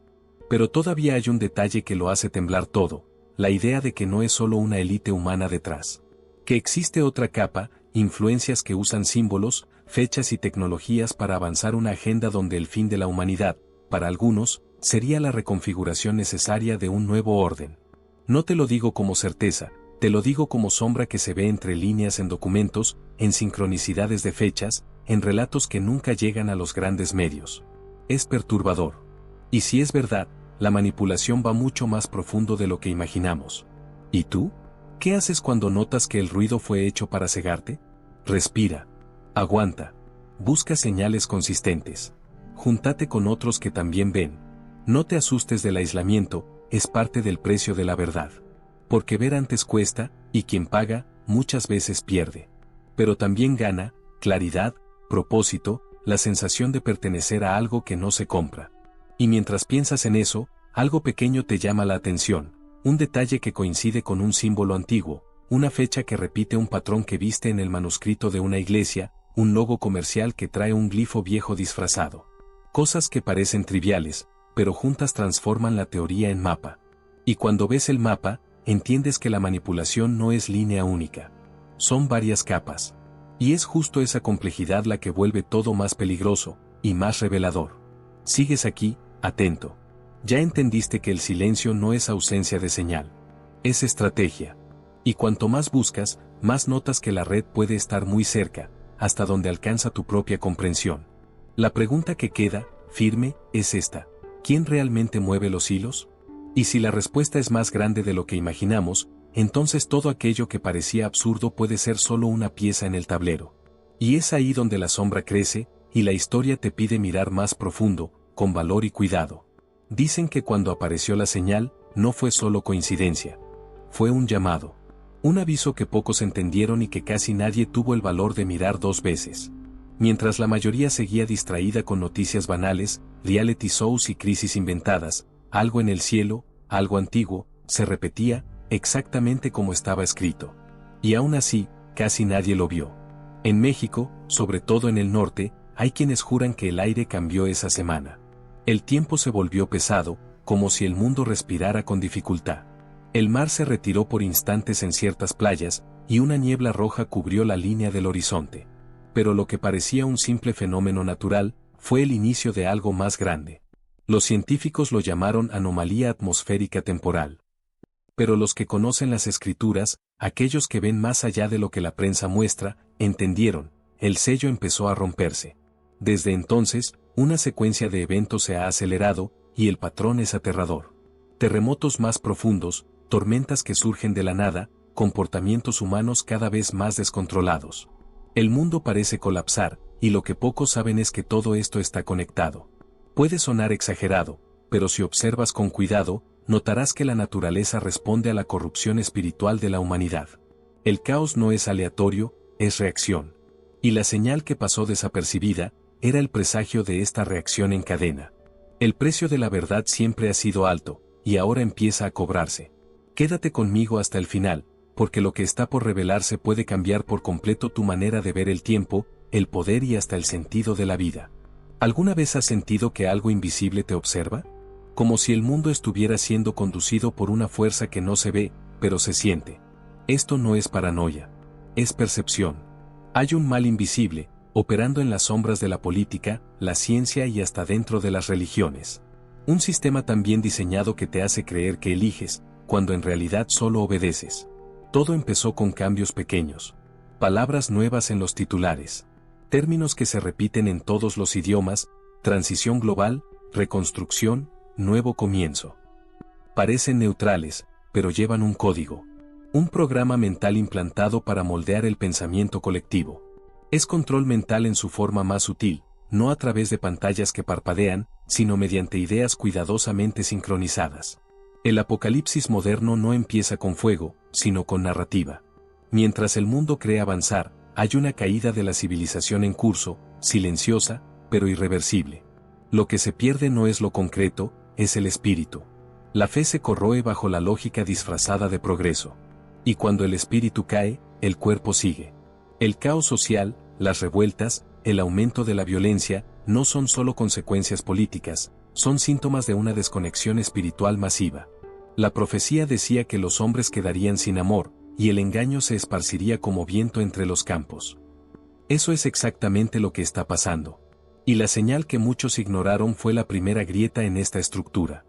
Pero todavía hay un detalle que lo hace temblar todo, la idea de que no es solo una élite humana detrás. Que existe otra capa, influencias que usan símbolos, fechas y tecnologías para avanzar una agenda donde el fin de la humanidad, para algunos, sería la reconfiguración necesaria de un nuevo orden. No te lo digo como certeza, te lo digo como sombra que se ve entre líneas en documentos, en sincronicidades de fechas, en relatos que nunca llegan a los grandes medios. Es perturbador. Y si es verdad, la manipulación va mucho más profundo de lo que imaginamos. ¿Y tú? ¿Qué haces cuando notas que el ruido fue hecho para cegarte? Respira. Aguanta. Busca señales consistentes. Júntate con otros que también ven. No te asustes del aislamiento, es parte del precio de la verdad. Porque ver antes cuesta, y quien paga, muchas veces pierde. Pero también gana, claridad, propósito, la sensación de pertenecer a algo que no se compra. Y mientras piensas en eso, algo pequeño te llama la atención, un detalle que coincide con un símbolo antiguo, una fecha que repite un patrón que viste en el manuscrito de una iglesia, un logo comercial que trae un glifo viejo disfrazado. Cosas que parecen triviales, pero juntas transforman la teoría en mapa. Y cuando ves el mapa, entiendes que la manipulación no es línea única. Son varias capas. Y es justo esa complejidad la que vuelve todo más peligroso, y más revelador. Sigues aquí, atento. Ya entendiste que el silencio no es ausencia de señal. Es estrategia. Y cuanto más buscas, más notas que la red puede estar muy cerca, hasta donde alcanza tu propia comprensión. La pregunta que queda, firme, es esta. ¿Quién realmente mueve los hilos? Y si la respuesta es más grande de lo que imaginamos, entonces todo aquello que parecía absurdo puede ser solo una pieza en el tablero. Y es ahí donde la sombra crece, y la historia te pide mirar más profundo, con valor y cuidado. Dicen que cuando apareció la señal, no fue solo coincidencia. Fue un llamado. Un aviso que pocos entendieron y que casi nadie tuvo el valor de mirar dos veces. Mientras la mayoría seguía distraída con noticias banales, reality shows y crisis inventadas, algo en el cielo, algo antiguo, se repetía, exactamente como estaba escrito. Y aún así, casi nadie lo vio. En México, sobre todo en el norte, hay quienes juran que el aire cambió esa semana. El tiempo se volvió pesado, como si el mundo respirara con dificultad. El mar se retiró por instantes en ciertas playas, y una niebla roja cubrió la línea del horizonte. Pero lo que parecía un simple fenómeno natural, fue el inicio de algo más grande. Los científicos lo llamaron anomalía atmosférica temporal. Pero los que conocen las escrituras, aquellos que ven más allá de lo que la prensa muestra, entendieron, el sello empezó a romperse. Desde entonces, una secuencia de eventos se ha acelerado, y el patrón es aterrador. Terremotos más profundos, tormentas que surgen de la nada, comportamientos humanos cada vez más descontrolados. El mundo parece colapsar, y lo que pocos saben es que todo esto está conectado. Puede sonar exagerado, pero si observas con cuidado, notarás que la naturaleza responde a la corrupción espiritual de la humanidad. El caos no es aleatorio, es reacción. Y la señal que pasó desapercibida, era el presagio de esta reacción en cadena. El precio de la verdad siempre ha sido alto, y ahora empieza a cobrarse. Quédate conmigo hasta el final, porque lo que está por revelarse puede cambiar por completo tu manera de ver el tiempo, el poder y hasta el sentido de la vida. ¿Alguna vez has sentido que algo invisible te observa? Como si el mundo estuviera siendo conducido por una fuerza que no se ve, pero se siente. Esto no es paranoia. Es percepción. Hay un mal invisible, operando en las sombras de la política, la ciencia y hasta dentro de las religiones. Un sistema tan bien diseñado que te hace creer que eliges, cuando en realidad solo obedeces. Todo empezó con cambios pequeños. Palabras nuevas en los titulares. Términos que se repiten en todos los idiomas, transición global, reconstrucción, nuevo comienzo. Parecen neutrales, pero llevan un código. Un programa mental implantado para moldear el pensamiento colectivo. Es control mental en su forma más sutil, no a través de pantallas que parpadean, sino mediante ideas cuidadosamente sincronizadas. El apocalipsis moderno no empieza con fuego, sino con narrativa. Mientras el mundo cree avanzar, hay una caída de la civilización en curso, silenciosa, pero irreversible. Lo que se pierde no es lo concreto, es el espíritu. La fe se corroe bajo la lógica disfrazada de progreso. Y cuando el espíritu cae, el cuerpo sigue. El caos social, las revueltas, el aumento de la violencia, no son solo consecuencias políticas, son síntomas de una desconexión espiritual masiva. La profecía decía que los hombres quedarían sin amor, y el engaño se esparciría como viento entre los campos. Eso es exactamente lo que está pasando. Y la señal que muchos ignoraron fue la primera grieta en esta estructura.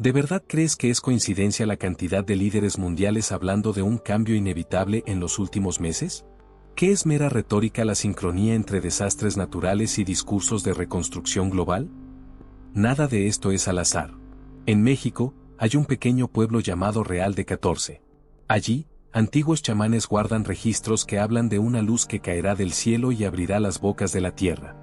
¿De verdad crees que es coincidencia la cantidad de líderes mundiales hablando de un cambio inevitable en los últimos meses? ¿Qué es mera retórica la sincronía entre desastres naturales y discursos de reconstrucción global? Nada de esto es al azar. En México, hay un pequeño pueblo llamado Real de 14. Allí, antiguos chamanes guardan registros que hablan de una luz que caerá del cielo y abrirá las bocas de la tierra.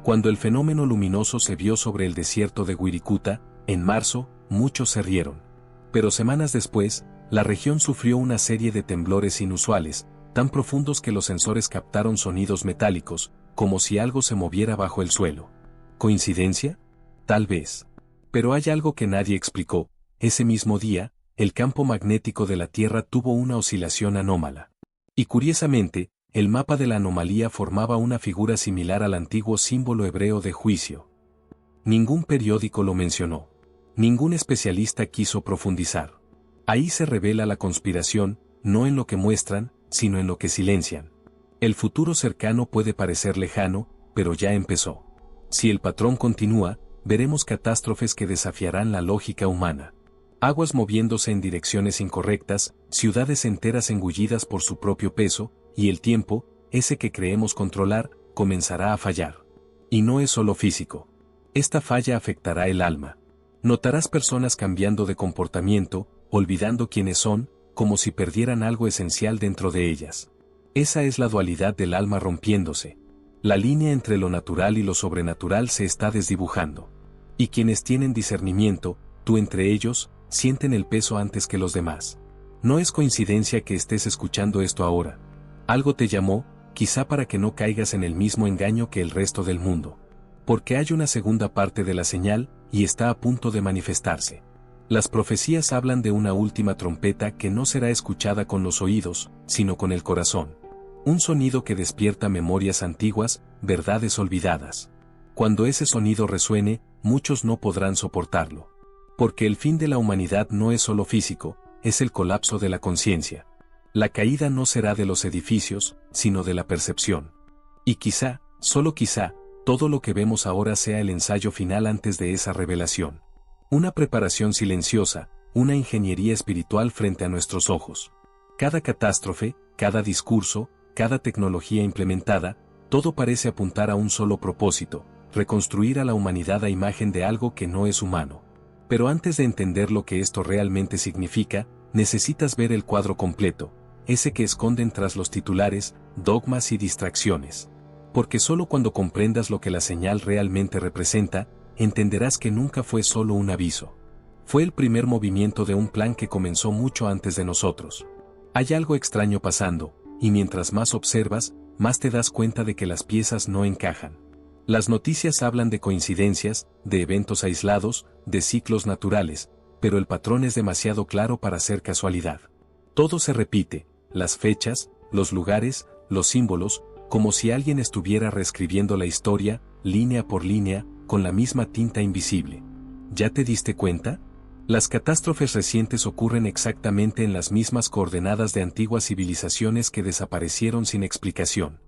Cuando el fenómeno luminoso se vio sobre el desierto de Wirikuta, en marzo, muchos se rieron. Pero semanas después, la región sufrió una serie de temblores inusuales, tan profundos que los sensores captaron sonidos metálicos, como si algo se moviera bajo el suelo. ¿Coincidencia? Tal vez. Pero hay algo que nadie explicó. Ese mismo día, el campo magnético de la Tierra tuvo una oscilación anómala. Y curiosamente, el mapa de la anomalía formaba una figura similar al antiguo símbolo hebreo de juicio. Ningún periódico lo mencionó. Ningún especialista quiso profundizar. Ahí se revela la conspiración, no en lo que muestran, sino en lo que silencian. El futuro cercano puede parecer lejano, pero ya empezó. Si el patrón continúa, veremos catástrofes que desafiarán la lógica humana. Aguas moviéndose en direcciones incorrectas, ciudades enteras engullidas por su propio peso, y el tiempo, ese que creemos controlar, comenzará a fallar. Y no es solo físico. Esta falla afectará el alma. Notarás personas cambiando de comportamiento, olvidando quiénes son, como si perdieran algo esencial dentro de ellas. Esa es la dualidad del alma rompiéndose. La línea entre lo natural y lo sobrenatural se está desdibujando. Y quienes tienen discernimiento, tú entre ellos, sienten el peso antes que los demás. No es coincidencia que estés escuchando esto ahora. Algo te llamó, quizá para que no caigas en el mismo engaño que el resto del mundo. Porque hay una segunda parte de la señal, y está a punto de manifestarse. Las profecías hablan de una última trompeta que no será escuchada con los oídos, sino con el corazón. Un sonido que despierta memorias antiguas, verdades olvidadas. Cuando ese sonido resuene, muchos no podrán soportarlo. Porque el fin de la humanidad no es solo físico, es el colapso de la conciencia. La caída no será de los edificios, sino de la percepción. Y quizá, solo quizá, todo lo que vemos ahora sea el ensayo final antes de esa revelación. Una preparación silenciosa, una ingeniería espiritual frente a nuestros ojos. Cada catástrofe, cada discurso, cada tecnología implementada, todo parece apuntar a un solo propósito, reconstruir a la humanidad a imagen de algo que no es humano. Pero antes de entender lo que esto realmente significa, necesitas ver el cuadro completo, ese que esconden tras los titulares, dogmas y distracciones. Porque solo cuando comprendas lo que la señal realmente representa, entenderás que nunca fue solo un aviso. Fue el primer movimiento de un plan que comenzó mucho antes de nosotros. Hay algo extraño pasando, y mientras más observas, más te das cuenta de que las piezas no encajan. Las noticias hablan de coincidencias, de eventos aislados, de ciclos naturales, pero el patrón es demasiado claro para ser casualidad. Todo se repite, las fechas, los lugares, los símbolos, como si alguien estuviera reescribiendo la historia, línea por línea, con la misma tinta invisible. ¿Ya te diste cuenta? Las catástrofes recientes ocurren exactamente en las mismas coordenadas de antiguas civilizaciones que desaparecieron sin explicación.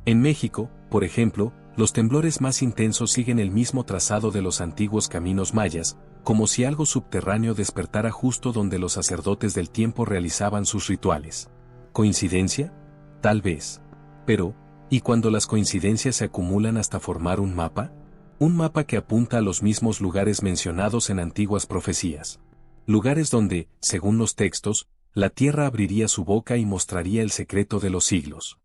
En México, por ejemplo, los temblores más intensos siguen el mismo trazado de los antiguos caminos mayas, como si algo subterráneo despertara justo donde los sacerdotes del tiempo realizaban sus rituales. ¿Coincidencia? Tal vez. Pero, ¿y cuando las coincidencias se acumulan hasta formar un mapa? Un mapa que apunta a los mismos lugares mencionados en antiguas profecías. Lugares donde, según los textos, la tierra abriría su boca y mostraría el secreto de los siglos.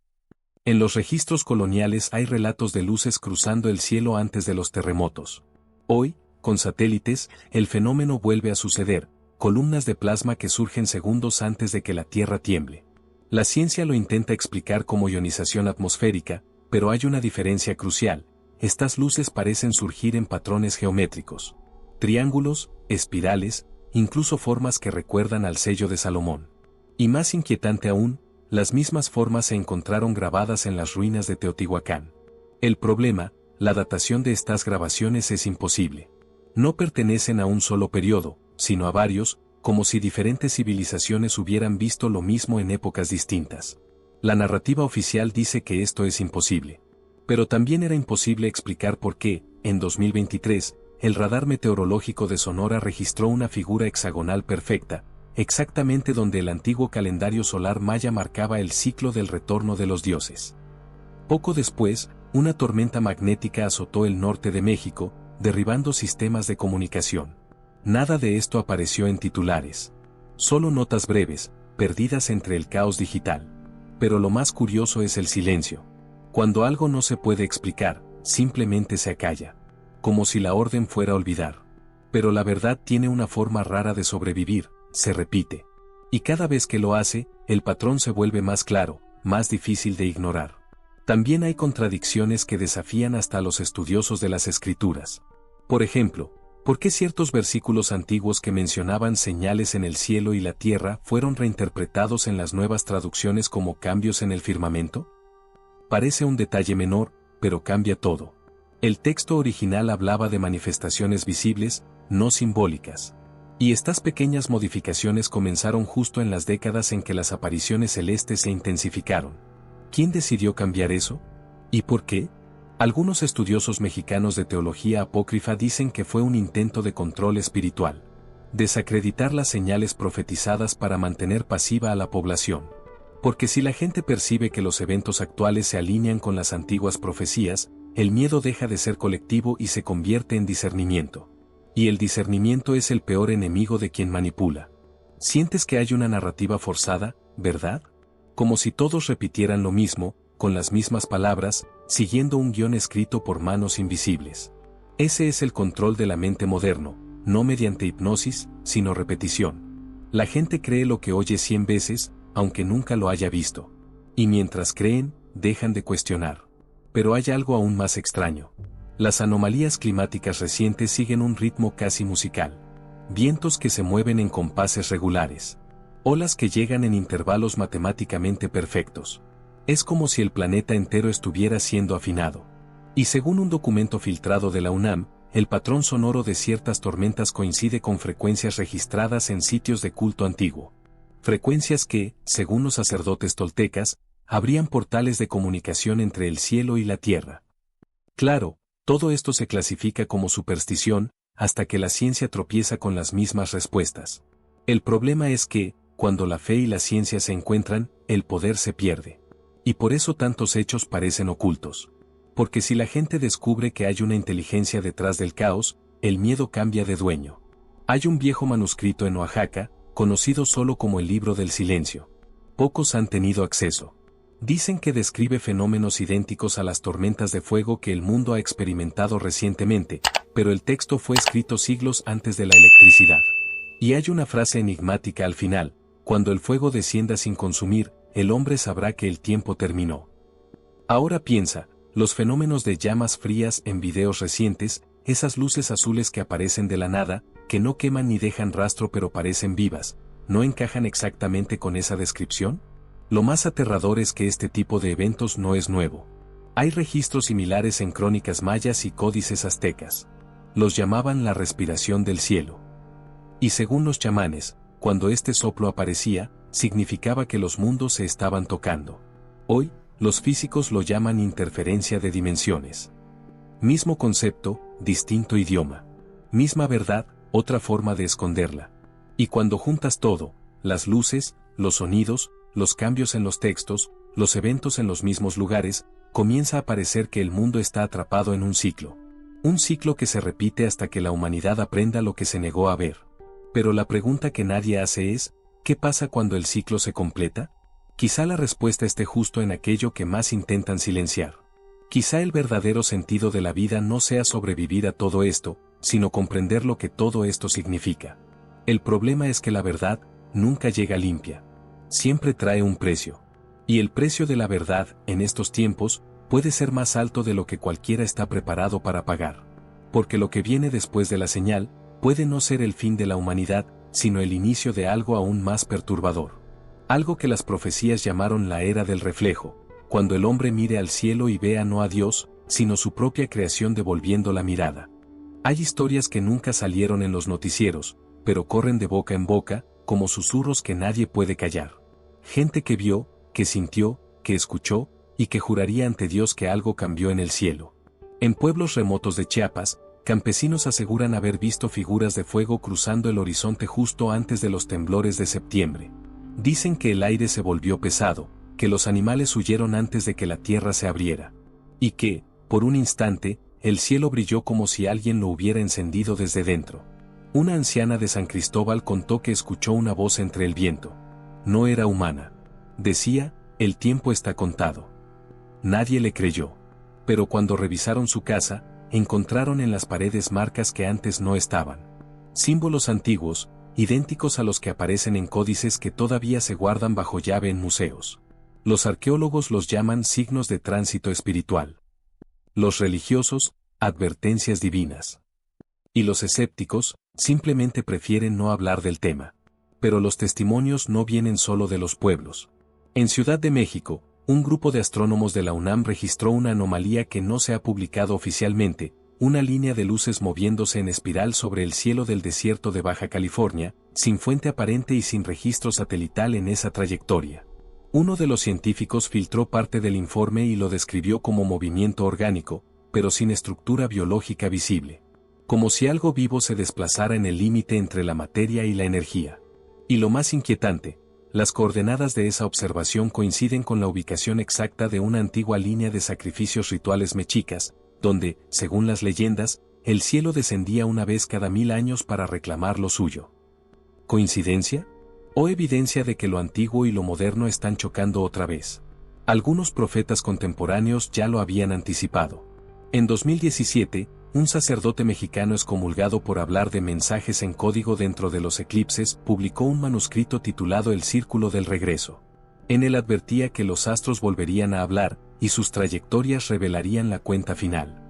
En los registros coloniales hay relatos de luces cruzando el cielo antes de los terremotos. Hoy, con satélites, el fenómeno vuelve a suceder, columnas de plasma que surgen segundos antes de que la tierra tiemble. La ciencia lo intenta explicar como ionización atmosférica, pero hay una diferencia crucial. Estas luces parecen surgir en patrones geométricos. Triángulos, espirales, incluso formas que recuerdan al sello de Salomón. Y más inquietante aún, las mismas formas se encontraron grabadas en las ruinas de Teotihuacán. El problema, la datación de estas grabaciones es imposible. No pertenecen a un solo periodo, sino a varios, como si diferentes civilizaciones hubieran visto lo mismo en épocas distintas. La narrativa oficial dice que esto es imposible. Pero también era imposible explicar por qué, en 2023, el radar meteorológico de Sonora registró una figura hexagonal perfecta, exactamente donde el antiguo calendario solar maya marcaba el ciclo del retorno de los dioses. Poco después, una tormenta magnética azotó el norte de México, derribando sistemas de comunicación. Nada de esto apareció en titulares. Solo notas breves, perdidas entre el caos digital. Pero lo más curioso es el silencio. Cuando algo no se puede explicar, simplemente se acalla. Como si la orden fuera a olvidar. Pero la verdad tiene una forma rara de sobrevivir, se repite. Y cada vez que lo hace, el patrón se vuelve más claro, más difícil de ignorar. También hay contradicciones que desafían hasta a los estudiosos de las escrituras. Por ejemplo, ¿por qué ciertos versículos antiguos que mencionaban señales en el cielo y la tierra fueron reinterpretados en las nuevas traducciones como cambios en el firmamento? Parece un detalle menor, pero cambia todo. El texto original hablaba de manifestaciones visibles, no simbólicas. Y estas pequeñas modificaciones comenzaron justo en las décadas en que las apariciones celestes se intensificaron. ¿Quién decidió cambiar eso? ¿Y por qué? Algunos estudiosos mexicanos de teología apócrifa dicen que fue un intento de control espiritual. Desacreditar las señales profetizadas para mantener pasiva a la población. Porque si la gente percibe que los eventos actuales se alinean con las antiguas profecías, el miedo deja de ser colectivo y se convierte en discernimiento. Y el discernimiento es el peor enemigo de quien manipula. Sientes que hay una narrativa forzada, ¿verdad? Como si todos repitieran lo mismo, con las mismas palabras, siguiendo un guión escrito por manos invisibles. Ese es el control de la mente moderno, no mediante hipnosis, sino repetición. La gente cree lo que oye 100 veces, aunque nunca lo haya visto. Y mientras creen, dejan de cuestionar. Pero hay algo aún más extraño. Las anomalías climáticas recientes siguen un ritmo casi musical. Vientos que se mueven en compases regulares. Olas que llegan en intervalos matemáticamente perfectos. Es como si el planeta entero estuviera siendo afinado. Y según un documento filtrado de la UNAM, el patrón sonoro de ciertas tormentas coincide con frecuencias registradas en sitios de culto antiguo. Frecuencias que, según los sacerdotes toltecas, abrían portales de comunicación entre el cielo y la tierra. Claro, todo esto se clasifica como superstición, hasta que la ciencia tropieza con las mismas respuestas. El problema es que, cuando la fe y la ciencia se encuentran, el poder se pierde. Y por eso tantos hechos parecen ocultos. Porque si la gente descubre que hay una inteligencia detrás del caos, el miedo cambia de dueño. Hay un viejo manuscrito en Oaxaca, conocido solo como el Libro del Silencio. Pocos han tenido acceso. Dicen que describe fenómenos idénticos a las tormentas de fuego que el mundo ha experimentado recientemente, pero el texto fue escrito siglos antes de la electricidad. Y hay una frase enigmática al final: cuando el fuego descienda sin consumir, el hombre sabrá que el tiempo terminó. Ahora piensa, los fenómenos de llamas frías en videos recientes, esas luces azules que aparecen de la nada, que no queman ni dejan rastro pero parecen vivas, ¿no encajan exactamente con esa descripción? Lo más aterrador es que este tipo de eventos no es nuevo. Hay registros similares en crónicas mayas y códices aztecas. Los llamaban la respiración del cielo. Y según los chamanes, cuando este soplo aparecía, significaba que los mundos se estaban tocando. Hoy, los físicos lo llaman interferencia de dimensiones. Mismo concepto, distinto idioma. Misma verdad, otra forma de esconderla. Y cuando juntas todo, las luces, los sonidos, los cambios en los textos, los eventos en los mismos lugares, comienza a parecer que el mundo está atrapado en un ciclo. Un ciclo que se repite hasta que la humanidad aprenda lo que se negó a ver. Pero la pregunta que nadie hace es, ¿qué pasa cuando el ciclo se completa? Quizá la respuesta esté justo en aquello que más intentan silenciar. Quizá el verdadero sentido de la vida no sea sobrevivir a todo esto, sino comprender lo que todo esto significa. El problema es que la verdad nunca llega limpia. Siempre trae un precio. Y el precio de la verdad, en estos tiempos, puede ser más alto de lo que cualquiera está preparado para pagar. Porque lo que viene después de la señal, puede no ser el fin de la humanidad, sino el inicio de algo aún más perturbador. Algo que las profecías llamaron la era del reflejo, cuando el hombre mire al cielo y vea no a Dios, sino su propia creación devolviendo la mirada. Hay historias que nunca salieron en los noticieros, pero corren de boca en boca, como susurros que nadie puede callar. Gente que vio, que sintió, que escuchó, y que juraría ante Dios que algo cambió en el cielo. En pueblos remotos de Chiapas, campesinos aseguran haber visto figuras de fuego cruzando el horizonte justo antes de los temblores de septiembre. Dicen que el aire se volvió pesado, que los animales huyeron antes de que la tierra se abriera. Y que, por un instante, el cielo brilló como si alguien lo hubiera encendido desde dentro. Una anciana de San Cristóbal contó que escuchó una voz entre el viento. No era humana. Decía, el tiempo está contado. Nadie le creyó. Pero cuando revisaron su casa, encontraron en las paredes marcas que antes no estaban. Símbolos antiguos, idénticos a los que aparecen en códices que todavía se guardan bajo llave en museos. Los arqueólogos los llaman signos de tránsito espiritual. Los religiosos, advertencias divinas. Y los escépticos, simplemente prefieren no hablar del tema. Pero los testimonios no vienen solo de los pueblos. En Ciudad de México, un grupo de astrónomos de la UNAM registró una anomalía que no se ha publicado oficialmente, una línea de luces moviéndose en espiral sobre el cielo del desierto de Baja California, sin fuente aparente y sin registro satelital en esa trayectoria. Uno de los científicos filtró parte del informe y lo describió como movimiento orgánico, pero sin estructura biológica visible. Como si algo vivo se desplazara en el límite entre la materia y la energía. Y lo más inquietante, las coordenadas de esa observación coinciden con la ubicación exacta de una antigua línea de sacrificios rituales mexicas, donde, según las leyendas, el cielo descendía una vez cada 1000 años para reclamar lo suyo. ¿Coincidencia? ¿O evidencia de que lo antiguo y lo moderno están chocando otra vez? Algunos profetas contemporáneos ya lo habían anticipado. En 2017, un sacerdote mexicano excomulgado por hablar de mensajes en código dentro de los eclipses publicó un manuscrito titulado El Círculo del Regreso. En él advertía que los astros volverían a hablar, y sus trayectorias revelarían la cuenta final.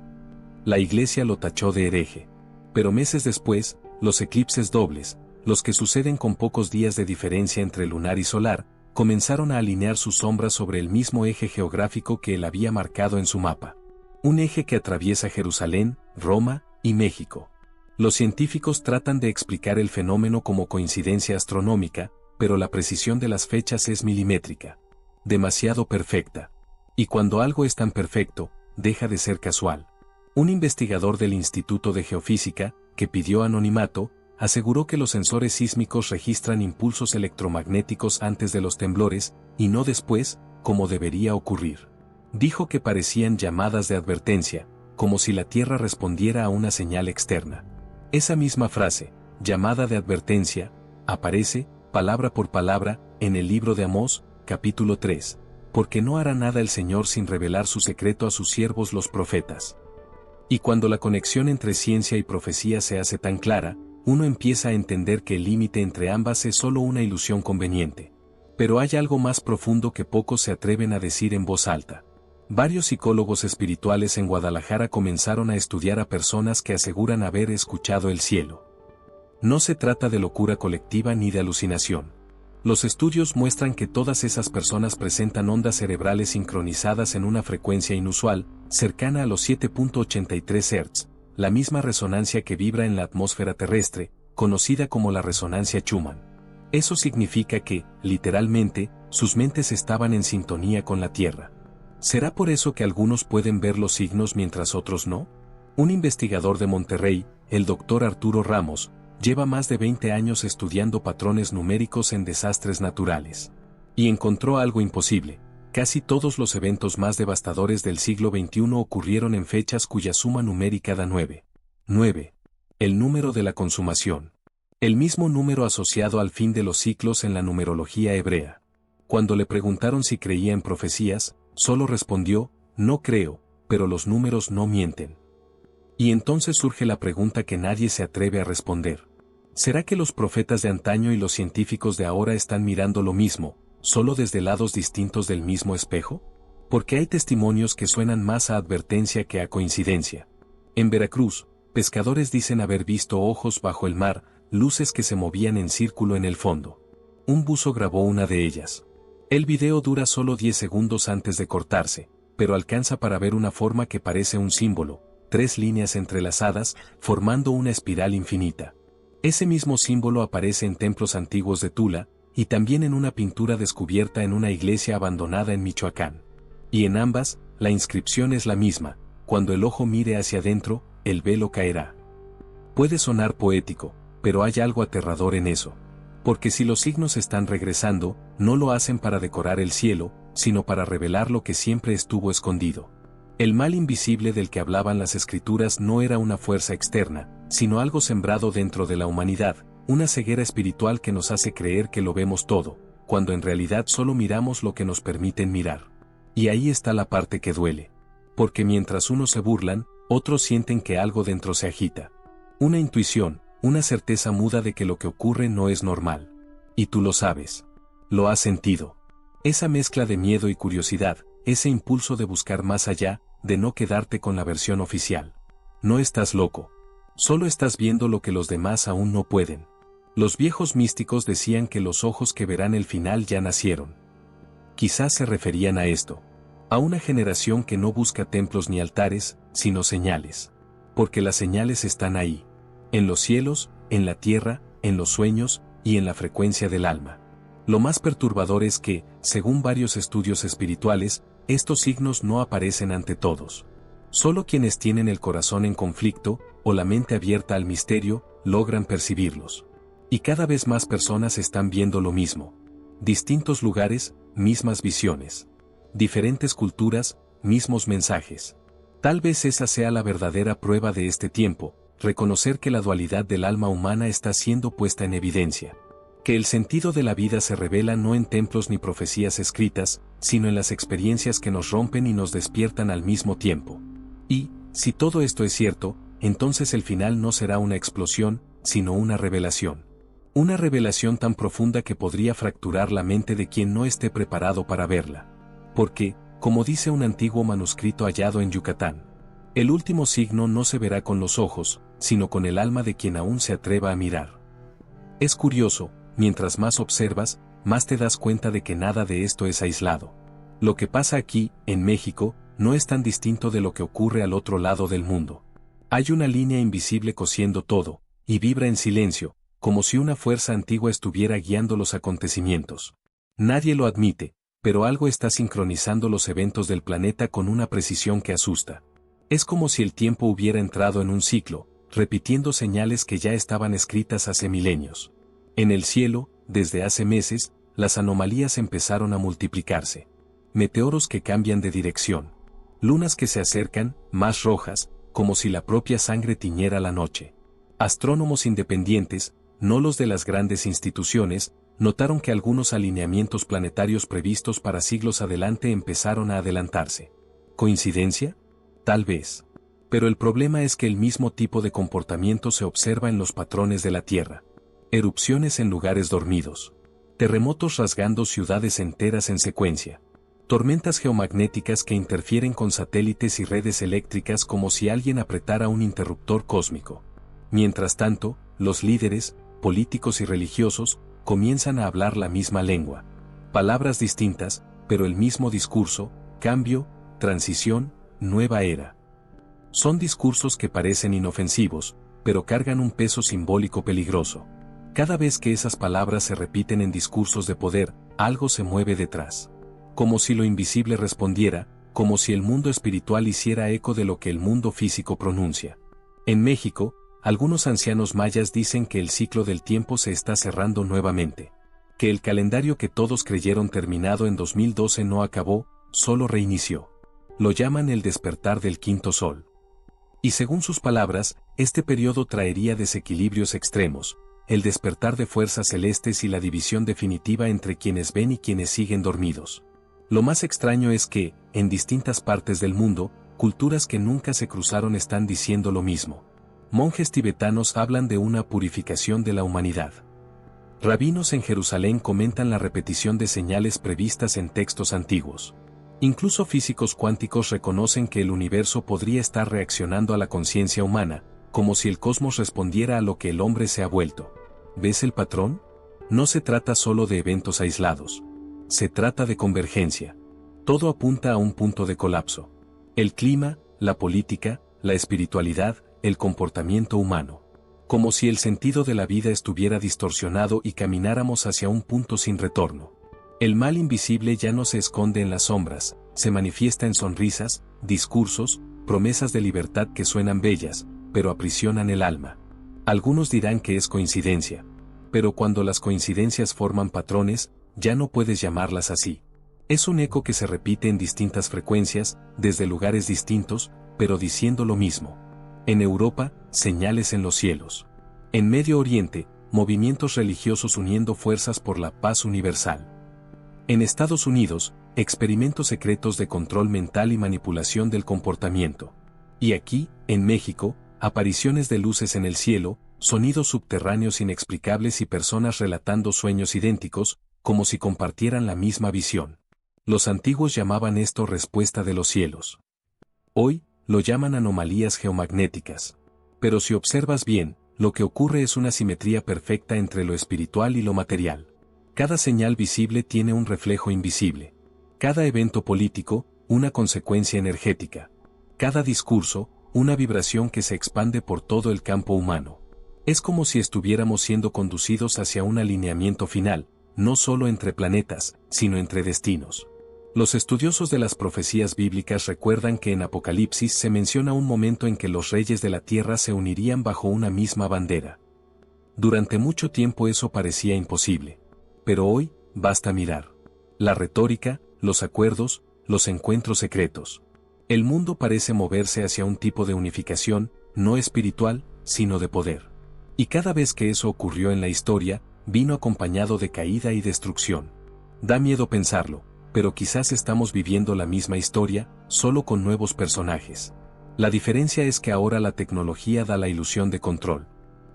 La Iglesia lo tachó de hereje. Pero meses después, los eclipses dobles, los que suceden con pocos días de diferencia entre lunar y solar, comenzaron a alinear sus sombras sobre el mismo eje geográfico que él había marcado en su mapa. Un eje que atraviesa Jerusalén, Roma y México. Los científicos tratan de explicar el fenómeno como coincidencia astronómica, pero la precisión de las fechas es milimétrica. Demasiado perfecta. Y cuando algo es tan perfecto, deja de ser casual. Un investigador del Instituto de Geofísica, que pidió anonimato, aseguró que los sensores sísmicos registran impulsos electromagnéticos antes de los temblores, y no después, como debería ocurrir. Dijo que parecían llamadas de advertencia, como si la Tierra respondiera a una señal externa. Esa misma frase, llamada de advertencia, aparece, palabra por palabra, en el libro de Amós, capítulo 3, porque no hará nada el Señor sin revelar su secreto a sus siervos los profetas. Y cuando la conexión entre ciencia y profecía se hace tan clara, uno empieza a entender que el límite entre ambas es solo una ilusión conveniente. Pero hay algo más profundo que pocos se atreven a decir en voz alta. Varios psicólogos espirituales en Guadalajara comenzaron a estudiar a personas que aseguran haber escuchado el cielo. No se trata de locura colectiva ni de alucinación. Los estudios muestran que todas esas personas presentan ondas cerebrales sincronizadas en una frecuencia inusual, cercana a los 7.83 Hz, la misma resonancia que vibra en la atmósfera terrestre, conocida como la resonancia Schumann. Eso significa que, literalmente, sus mentes estaban en sintonía con la Tierra. ¿Será por eso que algunos pueden ver los signos mientras otros no? Un investigador de Monterrey, el Dr. Arturo Ramos, lleva más de 20 años estudiando patrones numéricos en desastres naturales. Y encontró algo imposible. Casi todos los eventos más devastadores del siglo XXI ocurrieron en fechas cuya suma numérica da 9. 9. El número de la consumación. El mismo número asociado al fin de los ciclos en la numerología hebrea. Cuando le preguntaron si creía en profecías, solo respondió, no creo, pero los números no mienten. Y entonces surge la pregunta que nadie se atreve a responder. ¿Será que los profetas de antaño y los científicos de ahora están mirando lo mismo, solo desde lados distintos del mismo espejo? Porque hay testimonios que suenan más a advertencia que a coincidencia. En Veracruz, pescadores dicen haber visto ojos bajo el mar, luces que se movían en círculo en el fondo. Un buzo grabó una de ellas. El video dura solo 10 segundos antes de cortarse, pero alcanza para ver una forma que parece un símbolo, 3 líneas entrelazadas, formando una espiral infinita. Ese mismo símbolo aparece en templos antiguos de Tula, y también en una pintura descubierta en una iglesia abandonada en Michoacán. Y en ambas, la inscripción es la misma: cuando el ojo mire hacia adentro, el velo caerá. Puede sonar poético, pero hay algo aterrador en eso. Porque si los signos están regresando, no lo hacen para decorar el cielo, sino para revelar lo que siempre estuvo escondido. El mal invisible del que hablaban las escrituras no era una fuerza externa, sino algo sembrado dentro de la humanidad, una ceguera espiritual que nos hace creer que lo vemos todo, cuando en realidad solo miramos lo que nos permiten mirar. Y ahí está la parte que duele. Porque mientras unos se burlan, otros sienten que algo dentro se agita. Una intuición, una certeza muda de que lo que ocurre no es normal. Y tú lo sabes. Lo has sentido. Esa mezcla de miedo y curiosidad, ese impulso de buscar más allá, de no quedarte con la versión oficial. No estás loco. Solo estás viendo lo que los demás aún no pueden. Los viejos místicos decían que los ojos que verán el final ya nacieron. Quizás se referían a esto. A una generación que no busca templos ni altares, sino señales. Porque las señales están ahí. En los cielos, en la tierra, en los sueños, y en la frecuencia del alma. Lo más perturbador es que, según varios estudios espirituales, estos signos no aparecen ante todos. Solo quienes tienen el corazón en conflicto, o la mente abierta al misterio, logran percibirlos. Y cada vez más personas están viendo lo mismo. Distintos lugares, mismas visiones. Diferentes culturas, mismos mensajes. Tal vez esa sea la verdadera prueba de este tiempo, reconocer que la dualidad del alma humana está siendo puesta en evidencia. Que el sentido de la vida se revela no en templos ni profecías escritas, sino en las experiencias que nos rompen y nos despiertan al mismo tiempo. Y, si todo esto es cierto, entonces el final no será una explosión, sino una revelación. Una revelación tan profunda que podría fracturar la mente de quien no esté preparado para verla. Porque, como dice un antiguo manuscrito hallado en Yucatán, el último signo no se verá con los ojos, sino con el alma de quien aún se atreva a mirar. Es curioso, mientras más observas, más te das cuenta de que nada de esto es aislado. Lo que pasa aquí, en México, no es tan distinto de lo que ocurre al otro lado del mundo. Hay una línea invisible cosiendo todo, y vibra en silencio, como si una fuerza antigua estuviera guiando los acontecimientos. Nadie lo admite, pero algo está sincronizando los eventos del planeta con una precisión que asusta. Es como si el tiempo hubiera entrado en un ciclo, repitiendo señales que ya estaban escritas hace milenios. En el cielo, desde hace meses, las anomalías empezaron a multiplicarse. Meteoros que cambian de dirección. Lunas que se acercan, más rojas, como si la propia sangre tiñera la noche. Astrónomos independientes, no los de las grandes instituciones, notaron que algunos alineamientos planetarios previstos para siglos adelante empezaron a adelantarse. ¿Coincidencia? Tal vez. Pero el problema es que el mismo tipo de comportamiento se observa en los patrones de la Tierra. Erupciones en lugares dormidos. Terremotos rasgando ciudades enteras en secuencia. Tormentas geomagnéticas que interfieren con satélites y redes eléctricas como si alguien apretara un interruptor cósmico. Mientras tanto, los líderes, políticos y religiosos, comienzan a hablar la misma lengua. Palabras distintas, pero el mismo discurso: cambio, transición, nueva era. Son discursos que parecen inofensivos, pero cargan un peso simbólico peligroso. Cada vez que esas palabras se repiten en discursos de poder, algo se mueve detrás. Como si lo invisible respondiera, como si el mundo espiritual hiciera eco de lo que el mundo físico pronuncia. En México, algunos ancianos mayas dicen que el ciclo del tiempo se está cerrando nuevamente. Que el calendario que todos creyeron terminado en 2012 no acabó, solo reinició. Lo llaman el despertar del quinto sol. Y según sus palabras, este periodo traería desequilibrios extremos, el despertar de fuerzas celestes y la división definitiva entre quienes ven y quienes siguen dormidos. Lo más extraño es que, en distintas partes del mundo, culturas que nunca se cruzaron están diciendo lo mismo. Monjes tibetanos hablan de una purificación de la humanidad. Rabinos en Jerusalén comentan la repetición de señales previstas en textos antiguos. Incluso físicos cuánticos reconocen que el universo podría estar reaccionando a la conciencia humana, como si el cosmos respondiera a lo que el hombre se ha vuelto. ¿Ves el patrón? No se trata solo de eventos aislados. Se trata de convergencia. Todo apunta a un punto de colapso. El clima, la política, la espiritualidad, el comportamiento humano. Como si el sentido de la vida estuviera distorsionado y camináramos hacia un punto sin retorno. El mal invisible ya no se esconde en las sombras, se manifiesta en sonrisas, discursos, promesas de libertad que suenan bellas, pero aprisionan el alma. Algunos dirán que es coincidencia. Pero cuando las coincidencias forman patrones, ya no puedes llamarlas así. Es un eco que se repite en distintas frecuencias, desde lugares distintos, pero diciendo lo mismo. En Europa, señales en los cielos. En Medio Oriente, movimientos religiosos uniendo fuerzas por la paz universal. En Estados Unidos, experimentos secretos de control mental y manipulación del comportamiento. Y aquí, en México, apariciones de luces en el cielo, sonidos subterráneos inexplicables y personas relatando sueños idénticos, como si compartieran la misma visión. Los antiguos llamaban esto respuesta de los cielos. Hoy, lo llaman anomalías geomagnéticas. Pero si observas bien, lo que ocurre es una simetría perfecta entre lo espiritual y lo material. Cada señal visible tiene un reflejo invisible. Cada evento político, una consecuencia energética. Cada discurso, una vibración que se expande por todo el campo humano. Es como si estuviéramos siendo conducidos hacia un alineamiento final, no solo entre planetas, sino entre destinos. Los estudiosos de las profecías bíblicas recuerdan que en Apocalipsis se menciona un momento en que los reyes de la tierra se unirían bajo una misma bandera. Durante mucho tiempo eso parecía imposible. Pero hoy, basta mirar. La retórica, los acuerdos, los encuentros secretos. El mundo parece moverse hacia un tipo de unificación, no espiritual, sino de poder. Y cada vez que eso ocurrió en la historia, vino acompañado de caída y destrucción. Da miedo pensarlo, pero quizás estamos viviendo la misma historia, solo con nuevos personajes. La diferencia es que ahora la tecnología da la ilusión de control.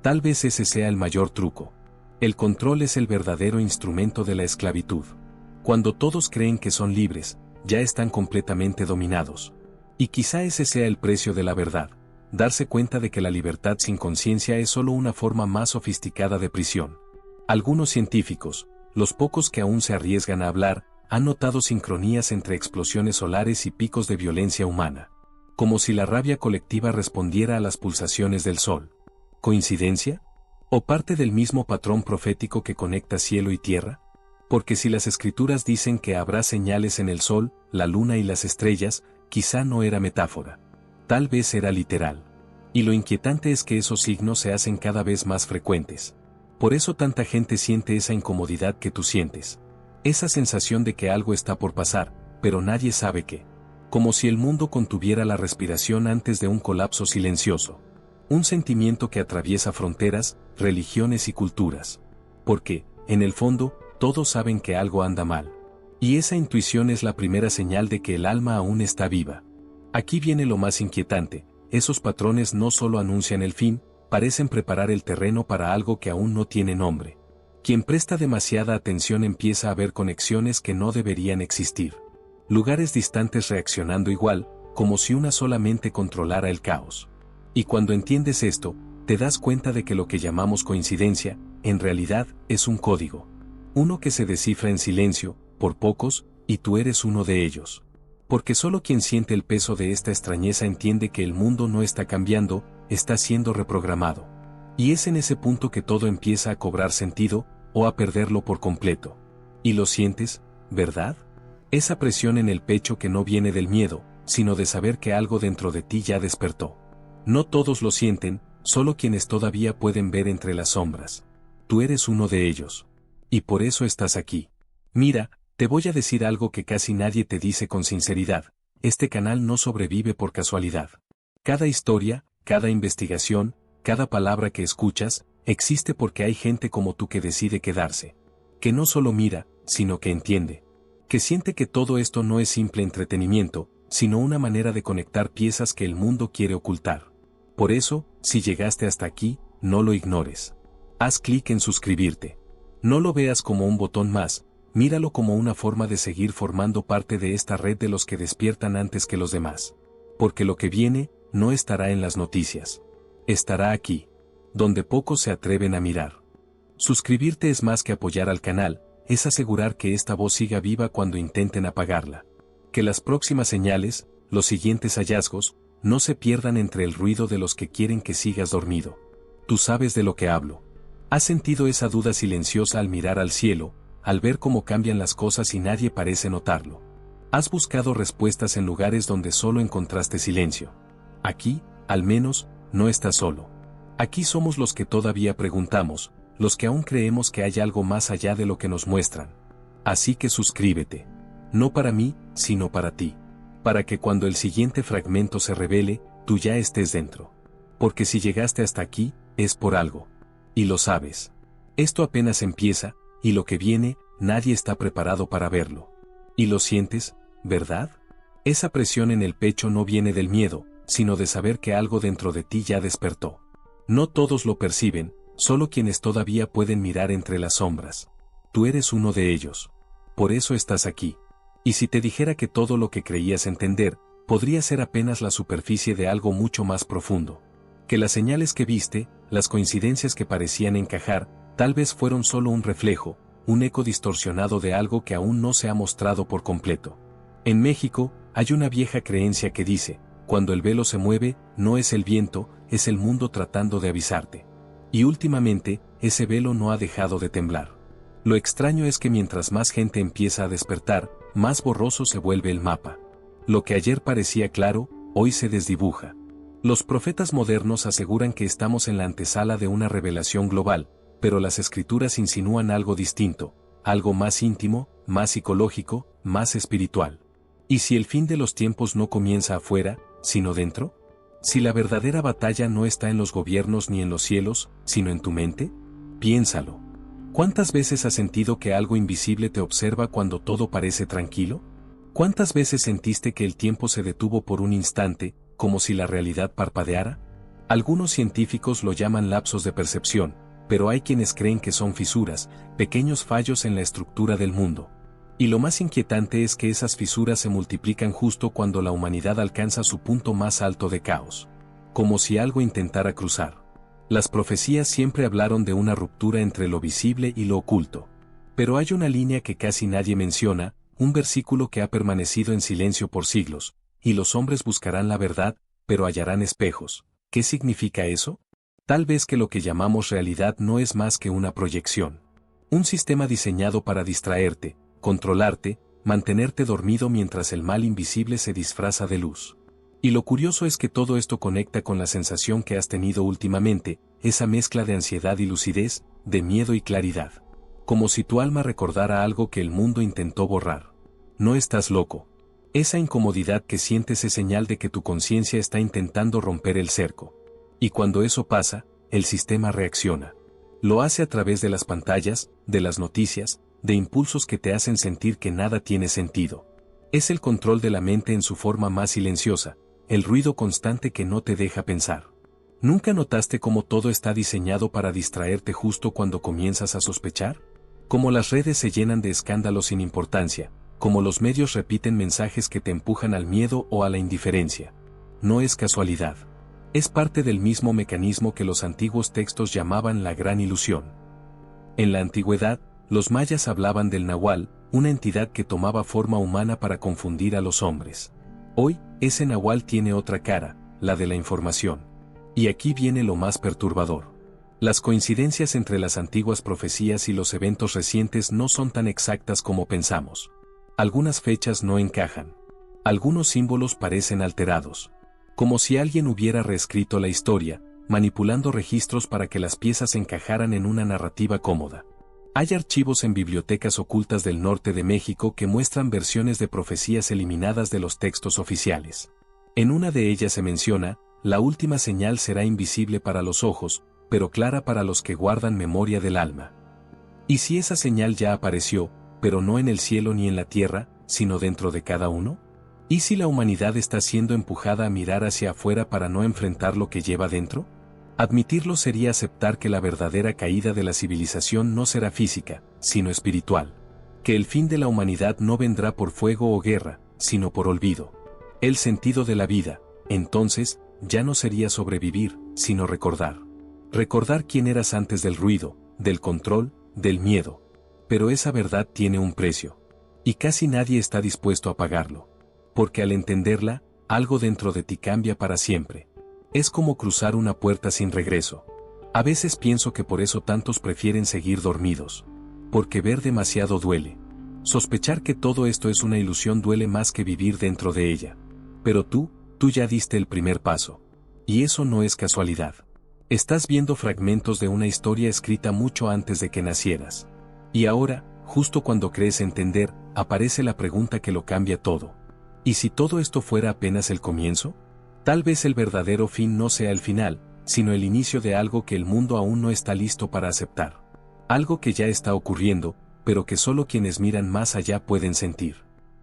Tal vez ese sea el mayor truco. El control es el verdadero instrumento de la esclavitud. Cuando todos creen que son libres, ya están completamente dominados. Y quizá ese sea el precio de la verdad, darse cuenta de que la libertad sin conciencia es solo una forma más sofisticada de prisión. Algunos científicos, los pocos que aún se arriesgan a hablar, han notado sincronías entre explosiones solares y picos de violencia humana. Como si la rabia colectiva respondiera a las pulsaciones del sol. ¿Coincidencia? ¿O parte del mismo patrón profético que conecta cielo y tierra? Porque si las escrituras dicen que habrá señales en el sol, la luna y las estrellas, quizá no era metáfora. Tal vez era literal. Y lo inquietante es que esos signos se hacen cada vez más frecuentes. Por eso tanta gente siente esa incomodidad que tú sientes. Esa sensación de que algo está por pasar, pero nadie sabe qué. Como si el mundo contuviera la respiración antes de un colapso silencioso. Un sentimiento que atraviesa fronteras, religiones y culturas. Porque, en el fondo, todos saben que algo anda mal. Y esa intuición es la primera señal de que el alma aún está viva. Aquí viene lo más inquietante, esos patrones no solo anuncian el fin, parecen preparar el terreno para algo que aún no tiene nombre. Quien presta demasiada atención empieza a ver conexiones que no deberían existir. Lugares distantes reaccionando igual, como si una sola mente controlara el caos. Y cuando entiendes esto, te das cuenta de que lo que llamamos coincidencia, en realidad, es un código. Uno que se descifra en silencio, por pocos, y tú eres uno de ellos. Porque solo quien siente el peso de esta extrañeza entiende que el mundo no está cambiando, está siendo reprogramado. Y es en ese punto que todo empieza a cobrar sentido, o a perderlo por completo. Y lo sientes, ¿verdad? Esa presión en el pecho que no viene del miedo, sino de saber que algo dentro de ti ya despertó. No todos lo sienten, solo quienes todavía pueden ver entre las sombras. Tú eres uno de ellos. Y por eso estás aquí. Mira, te voy a decir algo que casi nadie te dice con sinceridad, este canal no sobrevive por casualidad. Cada historia, cada investigación, cada palabra que escuchas, existe porque hay gente como tú que decide quedarse. Que no solo mira, sino que entiende. Que siente que todo esto no es simple entretenimiento, sino una manera de conectar piezas que el mundo quiere ocultar. Por eso, si llegaste hasta aquí, no lo ignores. Haz clic en suscribirte. No lo veas como un botón más, míralo como una forma de seguir formando parte de esta red de los que despiertan antes que los demás. Porque lo que viene, no estará en las noticias. Estará aquí, donde pocos se atreven a mirar. Suscribirte es más que apoyar al canal, es asegurar que esta voz siga viva cuando intenten apagarla. Que las próximas señales, los siguientes hallazgos, no se pierdan entre el ruido de los que quieren que sigas dormido. Tú sabes de lo que hablo. ¿Has sentido esa duda silenciosa al mirar al cielo, al ver cómo cambian las cosas y nadie parece notarlo? ¿Has buscado respuestas en lugares donde solo encontraste silencio? Aquí, al menos, no estás solo. Aquí somos los que todavía preguntamos, los que aún creemos que hay algo más allá de lo que nos muestran. Así que suscríbete. No para mí, sino para ti. Para que cuando el siguiente fragmento se revele, tú ya estés dentro. Porque si llegaste hasta aquí, es por algo. Y lo sabes. Esto apenas empieza, y lo que viene, nadie está preparado para verlo. Y lo sientes, ¿verdad? Esa presión en el pecho no viene del miedo, sino de saber que algo dentro de ti ya despertó. No todos lo perciben, solo quienes todavía pueden mirar entre las sombras. Tú eres uno de ellos. Por eso estás aquí. Y si te dijera que todo lo que creías entender, podría ser apenas la superficie de algo mucho más profundo. Que las señales que viste, las coincidencias que parecían encajar, tal vez fueron solo un reflejo, un eco distorsionado de algo que aún no se ha mostrado por completo. En México, hay una vieja creencia que dice, cuando el velo se mueve, no es el viento, es el mundo tratando de avisarte. Y últimamente, ese velo no ha dejado de temblar. Lo extraño es que mientras más gente empieza a despertar, más borroso se vuelve el mapa. Lo que ayer parecía claro, hoy se desdibuja. Los profetas modernos aseguran que estamos en la antesala de una revelación global, pero las escrituras insinúan algo distinto, algo más íntimo, más psicológico, más espiritual. ¿Y si el fin de los tiempos no comienza afuera, sino dentro? Si la verdadera batalla no está en los gobiernos ni en los cielos, sino en tu mente, piénsalo. ¿Cuántas veces has sentido que algo invisible te observa cuando todo parece tranquilo? ¿Cuántas veces sentiste que el tiempo se detuvo por un instante, como si la realidad parpadeara? Algunos científicos lo llaman lapsos de percepción, pero hay quienes creen que son fisuras, pequeños fallos en la estructura del mundo. Y lo más inquietante es que esas fisuras se multiplican justo cuando la humanidad alcanza su punto más alto de caos. Como si algo intentara cruzar. Las profecías siempre hablaron de una ruptura entre lo visible y lo oculto. Pero hay una línea que casi nadie menciona, un versículo que ha permanecido en silencio por siglos, y los hombres buscarán la verdad, pero hallarán espejos. ¿Qué significa eso? Tal vez que lo que llamamos realidad no es más que una proyección. Un sistema diseñado para distraerte, controlarte, mantenerte dormido mientras el mal invisible se disfraza de luz. Y lo curioso es que todo esto conecta con la sensación que has tenido últimamente, esa mezcla de ansiedad y lucidez, de miedo y claridad. Como si tu alma recordara algo que el mundo intentó borrar. No estás loco. Esa incomodidad que sientes es señal de que tu conciencia está intentando romper el cerco. Y cuando eso pasa, el sistema reacciona. Lo hace a través de las pantallas, de las noticias, de impulsos que te hacen sentir que nada tiene sentido. Es el control de la mente en su forma más silenciosa, el ruido constante que no te deja pensar. ¿Nunca notaste cómo todo está diseñado para distraerte justo cuando comienzas a sospechar? Cómo las redes se llenan de escándalos sin importancia, cómo los medios repiten mensajes que te empujan al miedo o a la indiferencia. No es casualidad. Es parte del mismo mecanismo que los antiguos textos llamaban la gran ilusión. En la antigüedad, los mayas hablaban del nahual, una entidad que tomaba forma humana para confundir a los hombres. Hoy, ese nahual tiene otra cara, la de la información. Y aquí viene lo más perturbador. Las coincidencias entre las antiguas profecías y los eventos recientes no son tan exactas como pensamos. Algunas fechas no encajan. Algunos símbolos parecen alterados. Como si alguien hubiera reescrito la historia, manipulando registros para que las piezas encajaran en una narrativa cómoda. Hay archivos en bibliotecas ocultas del norte de México que muestran versiones de profecías eliminadas de los textos oficiales. En una de ellas se menciona, la última señal será invisible para los ojos, pero clara para los que guardan memoria del alma. ¿Y si esa señal ya apareció, pero no en el cielo ni en la tierra, sino dentro de cada uno? ¿Y si la humanidad está siendo empujada a mirar hacia afuera para no enfrentar lo que lleva dentro? Admitirlo sería aceptar que la verdadera caída de la civilización no será física, sino espiritual. Que el fin de la humanidad no vendrá por fuego o guerra, sino por olvido. El sentido de la vida, entonces, ya no sería sobrevivir, sino recordar. Recordar quién eras antes del ruido, del control, del miedo. Pero esa verdad tiene un precio. Y casi nadie está dispuesto a pagarlo. Porque al entenderla, algo dentro de ti cambia para siempre. Es como cruzar una puerta sin regreso. A veces pienso que por eso tantos prefieren seguir dormidos. Porque ver demasiado duele. Sospechar que todo esto es una ilusión duele más que vivir dentro de ella. Pero tú ya diste el primer paso. Y eso no es casualidad. Estás viendo fragmentos de una historia escrita mucho antes de que nacieras. Y ahora, justo cuando crees entender, aparece la pregunta que lo cambia todo. ¿Y si todo esto fuera apenas el comienzo? Tal vez el verdadero fin no sea el final, sino el inicio de algo que el mundo aún no está listo para aceptar. Algo que ya está ocurriendo, pero que solo quienes miran más allá pueden sentir.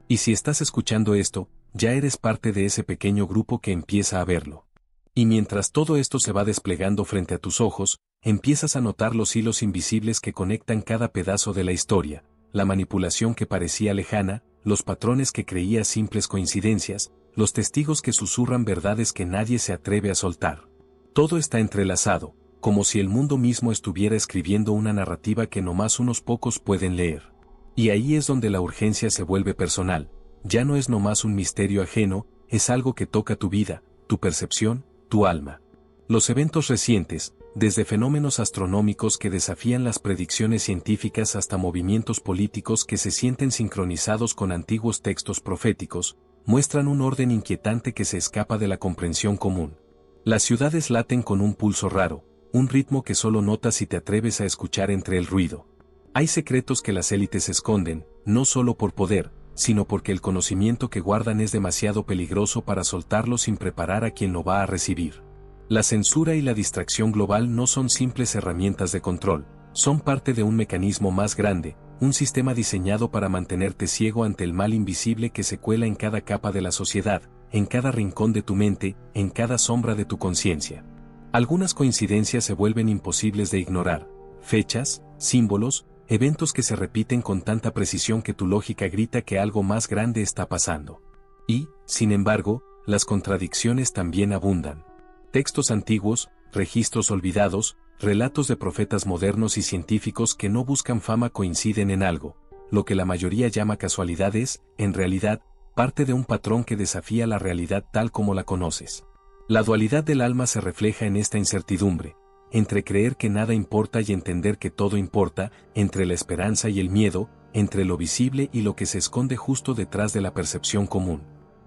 Y si estás escuchando esto, ya eres parte de ese pequeño grupo que empieza a verlo. Y mientras todo esto se va desplegando frente a tus ojos, empiezas a notar los hilos invisibles que conectan cada pedazo de la historia, la manipulación que parecía lejana, los patrones que creías simples coincidencias, los testigos que susurran verdades que nadie se atreve a soltar. Todo está entrelazado, como si el mundo mismo estuviera escribiendo una narrativa que nomás unos pocos pueden leer. Y ahí es donde la urgencia se vuelve personal, ya no es nomás un misterio ajeno, es algo que toca tu vida, tu percepción, tu alma. Los eventos recientes, desde fenómenos astronómicos que desafían las predicciones científicas hasta movimientos políticos que se sienten sincronizados con antiguos textos proféticos, muestran un orden inquietante que se escapa de la comprensión común. Las ciudades laten con un pulso raro, un ritmo que solo notas si te atreves a escuchar entre el ruido. Hay secretos que las élites esconden, no solo por poder, sino porque el conocimiento que guardan es demasiado peligroso para soltarlo sin preparar a quien lo va a recibir. La censura y la distracción global no son simples herramientas de control, son parte de un mecanismo más grande, un sistema diseñado para mantenerte ciego ante el mal invisible que se cuela en cada capa de la sociedad, en cada rincón de tu mente, en cada sombra de tu conciencia. Algunas coincidencias se vuelven imposibles de ignorar, fechas, símbolos, eventos que se repiten con tanta precisión que tu lógica grita que algo más grande está pasando. Y, sin embargo, las contradicciones también abundan. Textos antiguos, registros olvidados, relatos de profetas modernos y científicos que no buscan fama coinciden en algo. Lo que la mayoría llama casualidad es, en realidad, parte de un patrón que desafía la realidad tal como la conoces. La dualidad del alma se refleja en esta incertidumbre, entre creer que nada importa y entender que todo importa, entre la esperanza y el miedo, entre lo visible y lo que se esconde justo detrás de la percepción común.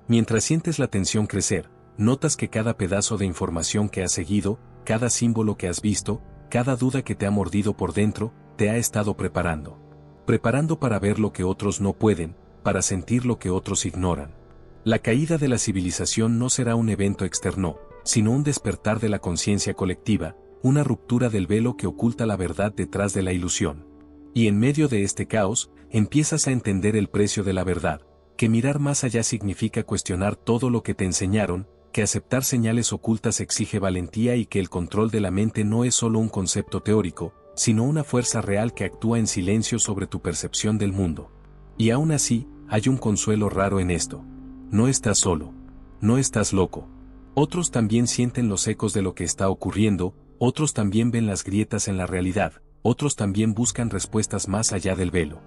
Mientras sientes la tensión crecer, notas que cada pedazo de información que has seguido, cada símbolo que has visto, cada duda que te ha mordido por dentro, te ha estado preparando. Preparando para ver lo que otros no pueden, para sentir lo que otros ignoran. La caída de la civilización no será un evento externo, sino un despertar de la conciencia colectiva, una ruptura del velo que oculta la verdad detrás de la ilusión. Y en medio de este caos, empiezas a entender el precio de la verdad, que mirar más allá significa cuestionar todo lo que te enseñaron, que aceptar señales ocultas exige valentía y que el control de la mente no es solo un concepto teórico, sino una fuerza real que actúa en silencio sobre tu percepción del mundo. Y aún así, hay un consuelo raro en esto. No estás solo. No estás loco. Otros también sienten los ecos de lo que está ocurriendo, otros también ven las grietas en la realidad, otros también buscan respuestas más allá del velo.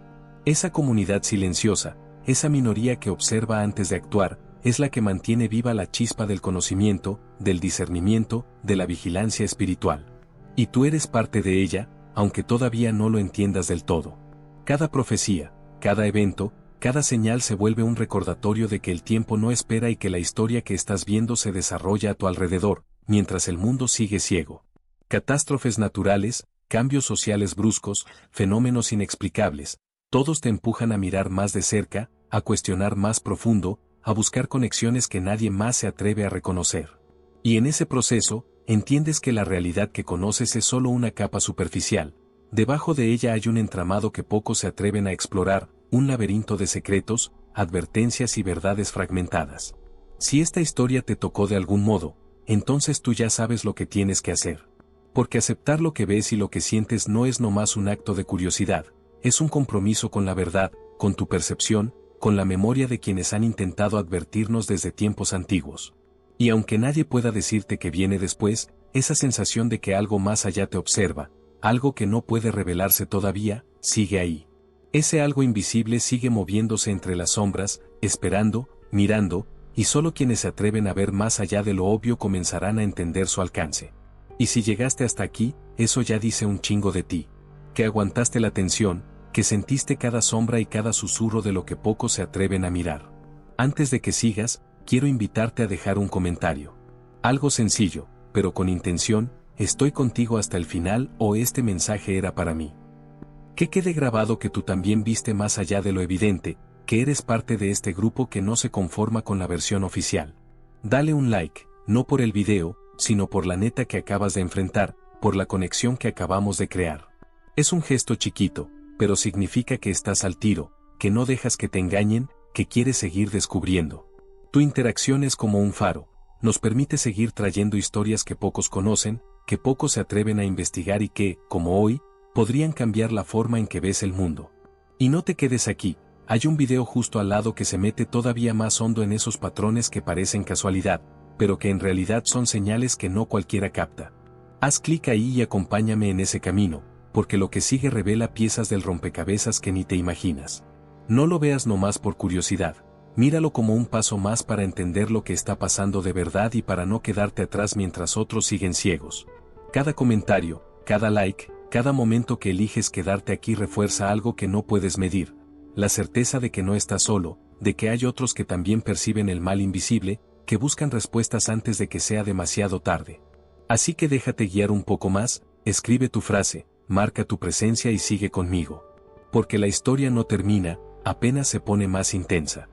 Esa comunidad silenciosa, esa minoría que observa antes de actuar, es la que mantiene viva la chispa del conocimiento, del discernimiento, de la vigilancia espiritual. Y tú eres parte de ella, aunque todavía no lo entiendas del todo. Cada profecía, cada evento, cada señal se vuelve un recordatorio de que el tiempo no espera y que la historia que estás viendo se desarrolla a tu alrededor, mientras el mundo sigue ciego. Catástrofes naturales, cambios sociales bruscos, fenómenos inexplicables, todos te empujan a mirar más de cerca, a cuestionar más profundo, a buscar conexiones que nadie más se atreve a reconocer. Y en ese proceso, entiendes que la realidad que conoces es solo una capa superficial. Debajo de ella hay un entramado que pocos se atreven a explorar, un laberinto de secretos, advertencias y verdades fragmentadas. Si esta historia te tocó de algún modo, entonces tú ya sabes lo que tienes que hacer. Porque aceptar lo que ves y lo que sientes no es nomás un acto de curiosidad, es un compromiso con la verdad, con tu percepción, con la memoria de quienes han intentado advertirnos desde tiempos antiguos. Y aunque nadie pueda decirte que viene después, esa sensación de que algo más allá te observa, algo que no puede revelarse todavía, sigue ahí. Ese algo invisible sigue moviéndose entre las sombras, esperando, mirando, y solo quienes se atreven a ver más allá de lo obvio comenzarán a entender su alcance. Y si llegaste hasta aquí, eso ya dice un chingo de ti. Que aguantaste la tensión, que sentiste cada sombra y cada susurro de lo que pocos se atreven a mirar. Antes de que sigas, quiero invitarte a dejar un comentario. Algo sencillo, pero con intención: estoy contigo hasta el final, o este mensaje era para mí. Que quede grabado que tú también viste más allá de lo evidente, que eres parte de este grupo que no se conforma con la versión oficial. Dale un like, no por el video, sino por la neta que acabas de enfrentar, por la conexión que acabamos de crear. Es un gesto chiquito, pero significa que estás al tiro, que no dejas que te engañen, que quieres seguir descubriendo. Tu interacción es como un faro, nos permite seguir trayendo historias que pocos conocen, que pocos se atreven a investigar y que, como hoy, podrían cambiar la forma en que ves el mundo. Y no te quedes aquí, hay un video justo al lado que se mete todavía más hondo en esos patrones que parecen casualidad, pero que en realidad son señales que no cualquiera capta. Haz clic ahí y acompáñame en ese camino, porque lo que sigue revela piezas del rompecabezas que ni te imaginas. No lo veas nomás por curiosidad, míralo como un paso más para entender lo que está pasando de verdad y para no quedarte atrás mientras otros siguen ciegos. Cada comentario, cada like, cada momento que eliges quedarte aquí refuerza algo que no puedes medir: la certeza de que no estás solo, de que hay otros que también perciben el mal invisible, que buscan respuestas antes de que sea demasiado tarde. Así que déjate guiar un poco más, escribe tu frase, marca tu presencia y sigue conmigo. Porque la historia no termina, apenas se pone más intensa.